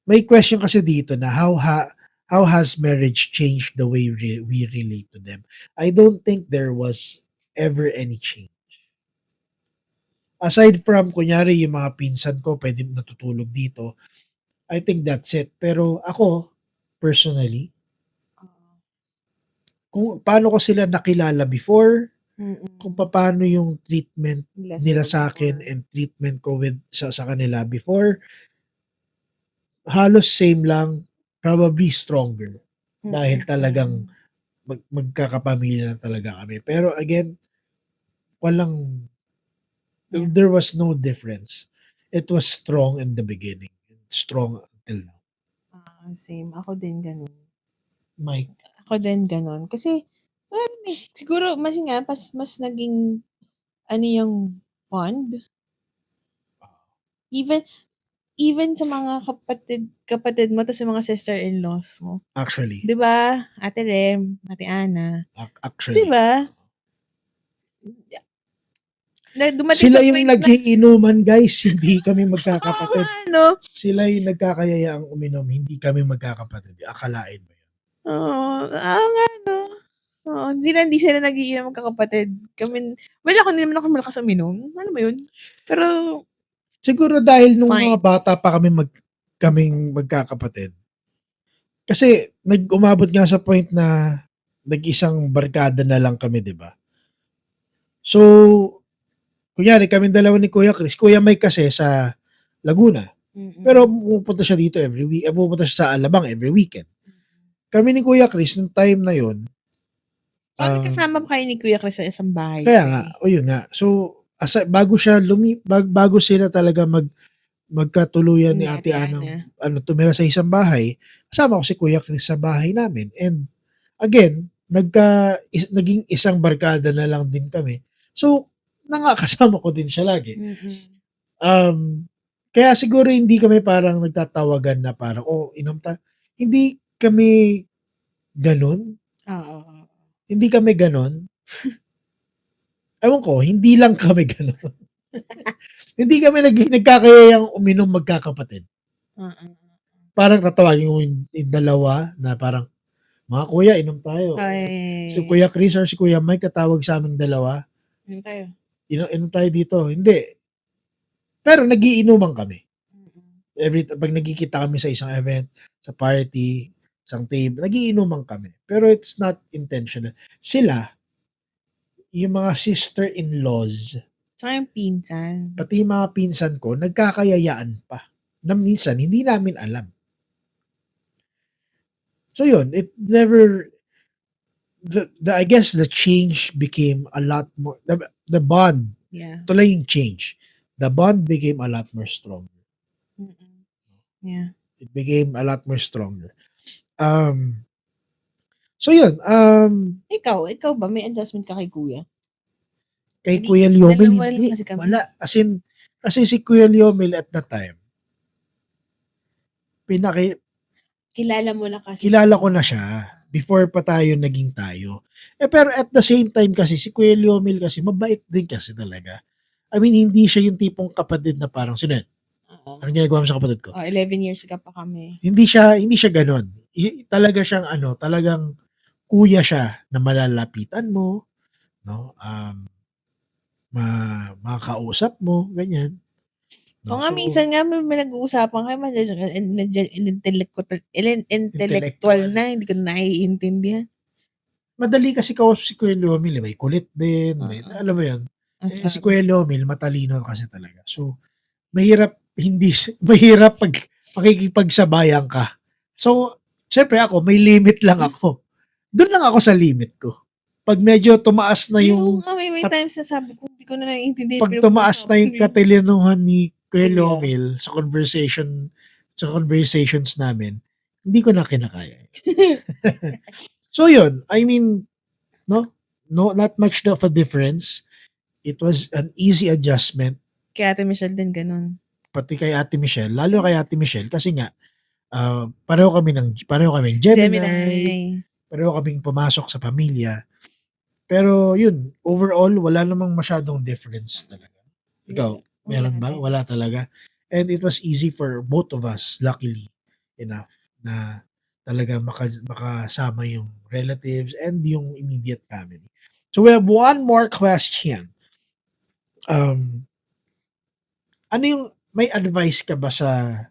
May question kasi dito na how has marriage changed the way we relate to them? I don't think there was ever any change. Aside from kunyari yung mga pinsan ko pwede natutulog dito, I think that's it. Pero ako, personally, kung paano ko sila nakilala before, kung paano yung treatment nila sa akin and treatment ko sa kanila before, halos same lang, probably stronger. Dahil talagang magkakapamilya na talaga kami. Pero again, there was no difference. It was strong in the beginning. Strong until now. Same. Ako din ganun. Mike? Ako din ganun. Kasi, siguro, mas naging, yung bond. Even sa mga kapatid mo, to sa mga sister-in-laws mo. Actually. Di ba? Ate Rem, Ate Ana. Actually. Di ba? Sila yung nagiinuman, guys. Hindi kami magkakapatid. Sila yung nagkakayayaang uminom. Hindi kami magkakapatid. Akalain mo yun. Nga, no? Hindi sila nagiinom magkakapatid. Ako hindi naman ako malakas uminom. Ano ba yun? Pero, siguro dahil nung mga bata pa kaming magkakapatid. Kasi umabot nga sa point na nag-isang barkada na lang kami, di ba? So, kunyari kaming dalawa ni Kuya Chris, Kuya Mike kasi sa Laguna. Pero pupunta siya dito every week. Pupunta siya sa Alabang every weekend. Kami ni Kuya Chris, nung time na yun. So, kasama pa kayo ni Kuya Chris sa isang bahay? Kaya nga, yun nga. So, bago sila talaga magkatuluyan ni Ate Anang tumira sa isang bahay, kasama ko si Kuya Chris sa bahay namin. And again, naging isang barkada na lang din kami. So, kasama ko din siya lagi. Kaya siguro hindi kami parang nagtatawagan na parang, inom tayo. Hindi kami ganun. Hindi kami ganun. Ewan ko, hindi lang kami ganun. Hindi kami nagkakayayang uminom magkakapatid. Parang tatawagin mo yung dalawa na parang, mga kuya, inom tayo. Si Kuya Chris or si Kuya Mike tatawag sa aming dalawa. Inom tayo dito. Hindi. Pero nagiinuman kami. Pag nagkikita kami sa isang event, sa party, isang table, nagiinuman kami. Pero it's not intentional. Sila, yung mga sister-in-laws, tsaka yung pinsan. Pati yung mga pinsan ko, nagkakayayaan pa. Na minsan, hindi namin alam. So yun, it never, I guess the change became a lot more, the bond, ito lang yung change. The bond became a lot more stronger. Yeah. It became a lot more stronger. So yun. Ikaw ba, may adjustment ka kay Kuya? Kay Kuya Liomel, hindi. Wala. As in, kasi si Kuya Liomel at that time, kilala mo na kasi kilala ko na siya before pa tayo naging tayo. Pero at the same time kasi, si Kuya Liomel kasi, mabait din kasi talaga. I mean, hindi siya yung tipong kapatid na parang, sino yan? Oo. Anong ginagawa mo sa kapatid ko? 11 years gap pa kami. Hindi siya gano'n. Talaga siyang ano, talagang kuya siya na malalapitan mo, 'no, makakausap mo, ganyan, Oo 'no. nga, So, minsan nga may nag-uusapan kami nandiyan intellectual intellectual. na, hindi ko na naiintindihan. Madali kasi kausap si Kuya Leomil, eh, may kulit din, may Oo, alam mo 'yun? ang Eh, si sabi. Kuya Leomil matalino kasi talaga. So, mahirap hindi mahirap makikipagsabayan ka. So, siyempre ako may limit lang ako. Do'n lang ako sa limit ko. 'Pag medyo tumaas na Hindi, oo yung nga, may kat times na sabi ko, "Hindi ko na naiintindihan 'pag tumaas na pinag-uusapan yung niyo." katalinuhan ni Kuya Kuya. Leomil sa conversations namin, hindi ko na kinakaya. So 'yun, I mean, no, not much of a difference. It was an easy adjustment, Kay Ate Michelle din gano'n. pati kay Ate Michelle, lalo kay Ate Michelle kasi nga, pareho kaming Gemini, Gemini. pareho kaming pumasok sa pamilya. Pero yun, overall wala namang masyadong difference talaga. Ikaw, Wala meron ba? din. Wala talaga? And it was easy for both of us, luckily enough, na talagang makasama yung relatives and yung immediate family. So we have one more question. Um, ano yung may advice ka ba sa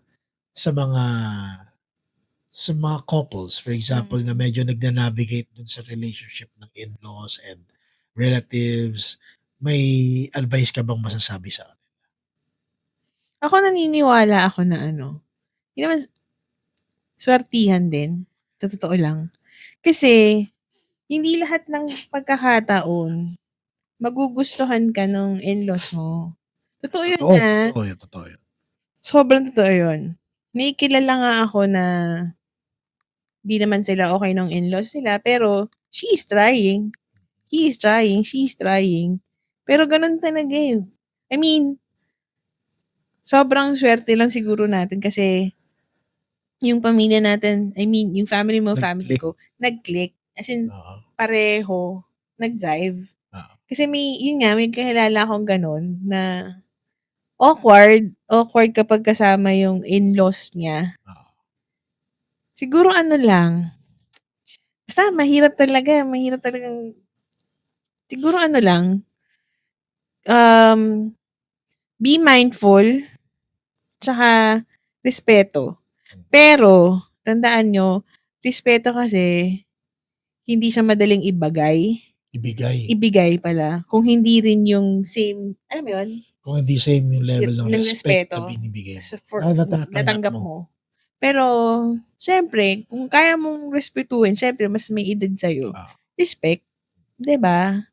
mga couples, for example, na Mm. medyo nagna-navigate dun sa relationship ng in-laws and relatives, may advice ka bang masasabi sa kanila? Ako naniniwala ako na ano, hindi naman swertihan din, sa totoo lang. Kasi hindi lahat ng pagkakataon magugustuhan ka nung in-laws mo. Totoo yun, Totoo, totoo yun, totoo yun. sobrang totoo yun. May kilala nga ako na 'di naman sila okey nung in-laws nila, pero she is trying, he is trying, she is trying. Pero gano'n talaga, eh. I mean, sobrang suwerte lang siguro natin kasi yung pamilya natin, I mean yung family mo, family Nag-click, ko, nag-click. As in oo, pareho, nag-jive. oo, Kasi yun nga, may kakilala akong gano'n na awkward kapag kasama yung in-laws niya. oo. Siguro ano lang, basta mahirap talagang siguro ano lang, um, be mindful, tsaka respeto. Pero tandaan niyo, respeto kasi hindi siya madaling Ibigay, ibigay pala kung hindi rin yung same, alam mo yun? kung hindi same yung level ng Ng respect na respeto binibigay mo, for na natatanggap natanggap mo. mo. Pero siyempre kung kaya mong respetuhin, siyempre mas may edad sa'yo, Oo, respect, 'di ba?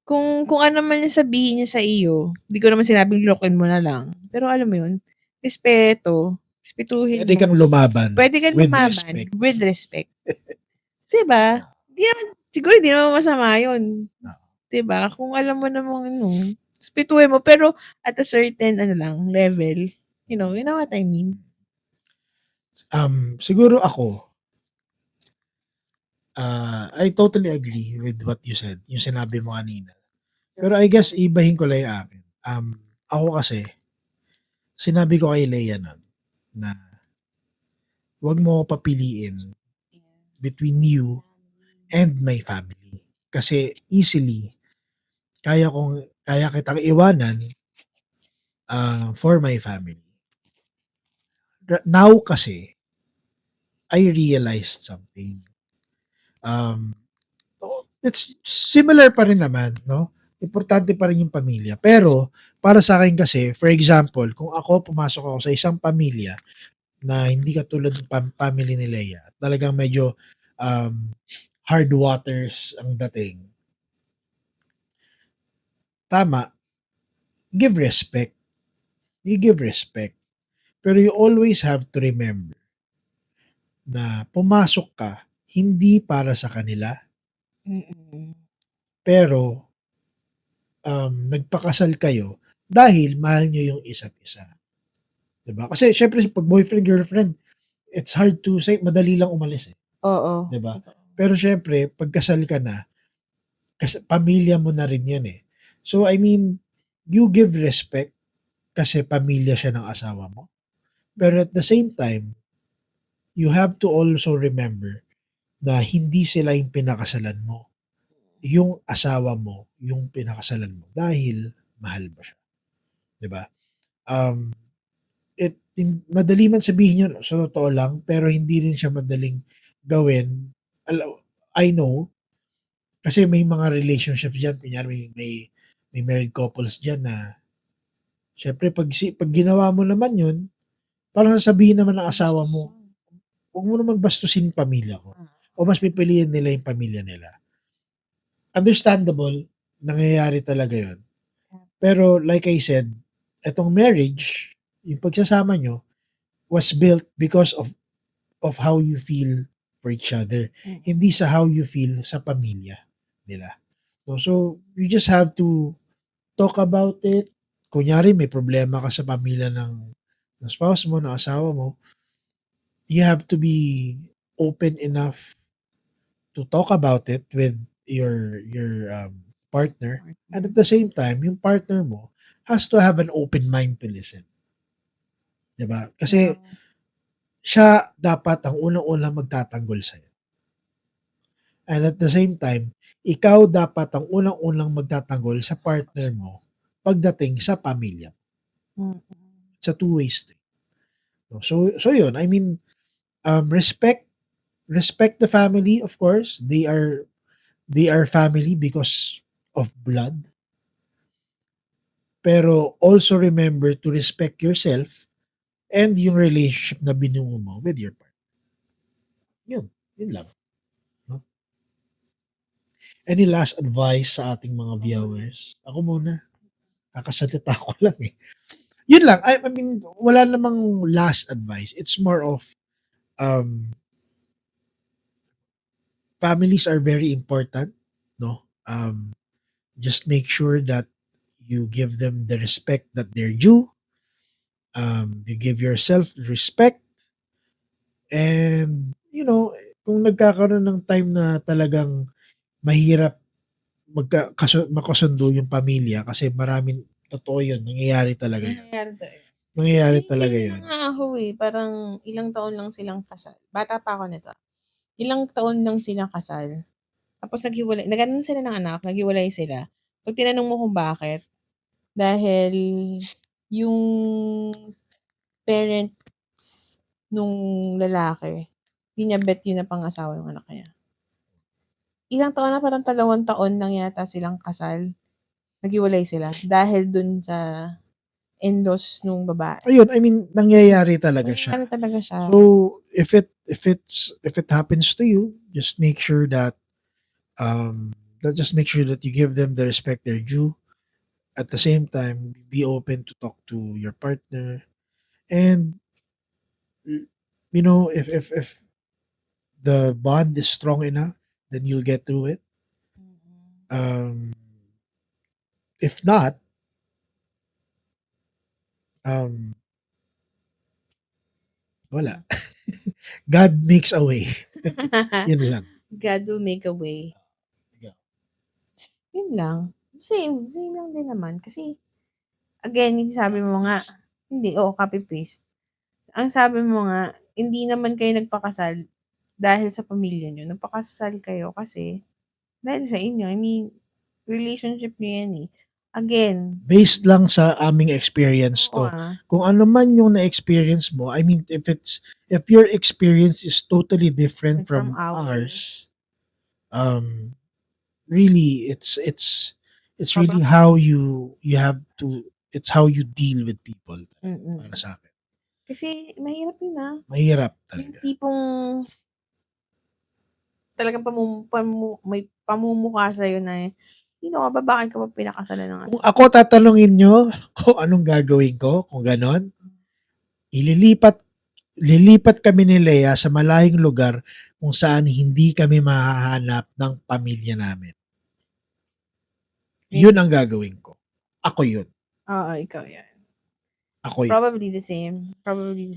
Kung ano man yung sabihin niya sa iyo, di ko naman sinabing lokin mo na lang, pero alam mo yun, respetuhin puwede mo. kang lumaban Puwede kang with lumaban respect. with respect, 'di ba? Oo, Di naman masama yun, oo. 'di ba? Kung alam mo namang ano, respetuhin mo pero at a certain ano lang, level, you know what I mean? Siguro ako, I totally agree with what you said, yung sinabi mo kanina. Pero I guess iibahin ko lang yung akin. Ako kasi, sinabi ko kay Leia nun na, "Wag mo ako papiliin between you and my family. Kasi easily, kaya kitang iwanan, for my family." Now kasi, I realized something. Um, it's similar pa rin naman, 'no? Importante pa rin yung pamilya. Pero para sa'kin kasi, for example, kung ako pumasok ako sa isang pamilya na hindi katulad ng family ni Leia, talagang medyo, um, hard waters ang dating. Tama, give respect, you give respect. Pero you always have to remember na pumasok ka hindi para sa kanila, Mm. pero, nagpakasal kayo dahil mahal niyo yung isa't isa, 'di ba? Kasi siyempre 'pag boyfriend, girlfriend, it's hard to say, madali lang umalis, eh, Oo, 'di ba? totoo. Pero siyempre 'pag kasal ka na, kasi pamilya mo na rin 'yan, eh. So, I mean, you give respect kasi pamilya siya ng asawa mo. Pero at the same time, you have to also remember na hindi sila yung pinakasalan mo. Yung asawa mo yung pinakasalan mo dahil mahal mo siya, 'di ba? Um, madali man sabihin yun sa totoo lang, pero hindi rin siya madaling gawin. I know, kasi may mga relationships diyan, kunyari may married couples diyan na siyempre 'pag ginawa mo naman yun, parang sasabihin naman ng asawa mo, "Wag mo naman bastusin yung pamilya ko." O mas pipiliin nila yung pamilya nila. Understandable, nangyayari talaga yun. Pero like I said, etong marriage, yung pagsasama niyo was built because of how you feel for each other, hindi sa how you feel sa pamilya nila. So you just have to talk about it. Kunyari may problema ka sa pamilya ng spouse mo, ng asawa mo, you have to be open enough to talk about it with your partner, and at the same time, yung partner mo has to have an open mind to listen, 'di ba? Kasi siya dapat ang unang-unang magtatanggol sa'yo. And at the same time, ikaw dapat ang unang-unang magtatanggol sa partner mo pagdating sa pamilya. It's a two-way street. No? So yun, I mean, respect the family, of course. They are family because of blood. Pero also remember to respect yourself and yung relationship na binuo mo with your partner. Yun lang. No? Any last advice sa ating mga viewers? Ako muna. Kakasalita ko lang eh. Yun lang. I mean, wala namang last advice. It's more of families are very important, no? Just make sure that you give them the respect that they're due. You give yourself respect, and kung nagkakaroon ng time na talagang mahirap makasundo yung pamilya, kasi maraming totoo yun, nangyayari talaga yun. Nangyayari talaga Ganyan yun. na nga ako eh, parang ilang taon lang silang kasal. Bata pa ako nito. Ilang taon lang silang kasal. Tapos naghiwalay, nagkaroon sila ng anak, naghiwalay sila. Pag tinanong mo kung bakit, dahil yung parents nung lalaki, hindi niya bet yun na pang-asawa yung anak niya. Ilang taon na, parang 2 taon lang yata silang kasal. Naghiwalay sila dahil dun sa in-laws nung babae. Ayun, I mean, nangyayari talaga siya. Nangyayari talaga siya. So, if it happens to you, just make sure that you give them the respect they're due. At the same time, be open to talk to your partner, and if the bond is strong enough, then you'll get through it. If not, wala. God makes a way. Yun lang. God will make a way. Yeah. Yun lang. Same lang din naman. Kasi, again, yung sabi mo nga, hindi, copy paste. Ang sabi mo nga, hindi naman kayo nagpakasal dahil sa pamilya nyo. Nagpakasal kayo kasi dahil sa inyo. I mean, relationship nyo yan eh. Again, Based lang sa aming experience oo to. Kung ano man yung na-experience mo, I mean, if your experience is totally different from ours, really, it's really how you have to, it's how you deal with people. Para sa akin. Kasi mahirap yun Mahirap Yung talaga. tipong talagang may pamumukha sa'yo na, "Sino ka ba? Bakit ka ba pinakasalan ng Kung ako tatanungin nyo kung anong gagawin ko, kung ganon, lilipat kami ni Lea sa malayong lugar kung saan hindi kami mahahanap ng pamilya namin. Yun ang gagawin ko. Ako yun. Oo, ikaw yan. Ako yun. Probably the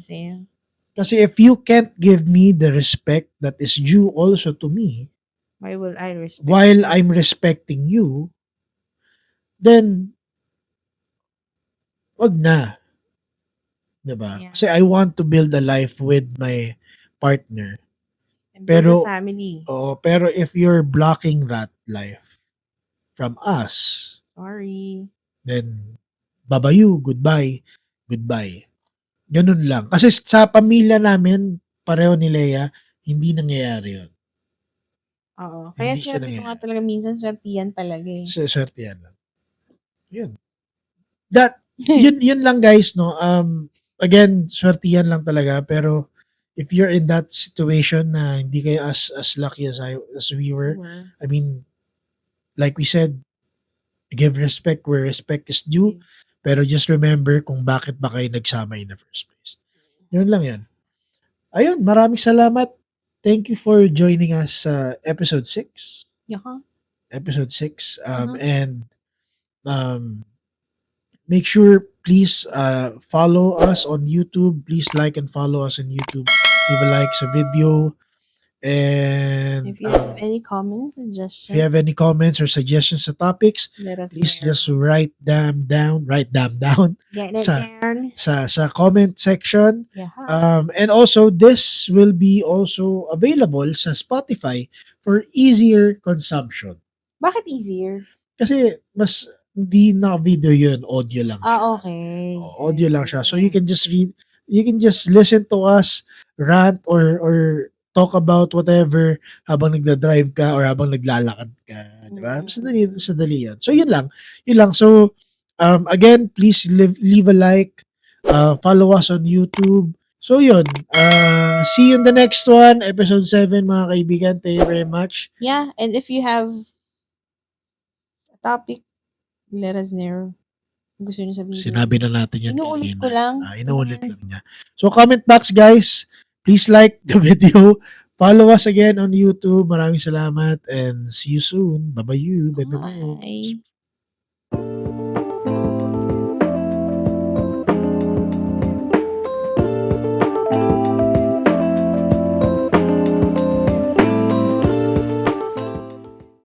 same. Kasi if you can't give me the respect that is due also to me, Why will I respect while you? I'm respecting you, then wag na. 'di ba? Yeah. Kasi I want to build a life with my partner. And build a Pero family. pero if you're blocking that life from us, Sorry. then babayu, goodbye, goodbye. Gano'n lang. Kasi sa pamilya namin, pareho ni Leia, hindi nangyayari 'yun. Oo. Kaya Hindi siya sinabi ko nga nangyayari. talaga minsan swertihan talaga eh. Swertehan lang. 'Yun. Yun lang guys, no. Again, swertihan lang talaga, pero if you're in that situation na hindi kayo as lucky as we were, I mean, like we said, give respect where respect is due, pero just remember kung bakit ba kayo nagsama in the first place. Yun lang yun. Ayun, maraming salamat. Thank you for joining us sa episode 6. Yaka. Episode 6. Uh-huh. And make sure, please follow us on YouTube. Please like and follow us on YouTube. Leave a like sa video. And If you have any comments, if suggestions, you have any comments or suggestions sa topics, let us please just know. write them down Get it sa down. sa comment section. Yeah. And also, this will be also available sa Spotify for easier consumption. Bakit easier? Kasi mas hindi na video yun, audio lang siya. Okay. Audio lang siya. So you can just listen to us rant or talk about whatever habang nagda-drive ka or habang naglalakad ka, di ba? Sadali yan. So yun lang. So again, please leave a like, follow us on YouTube. So yun, see you in the next one, episode 7 mga kaibigan. Thank you very much. Yeah, and if you have a topic, let us know. Gusto nyo sabihin. Sinabi na natin yan Inuulit kanina. ko lang. Inuulit lang niya. So comment box guys, please like the video. Follow us again on YouTube. Maraming salamat and see you soon. Bye-bye. Bye-bye. Bye.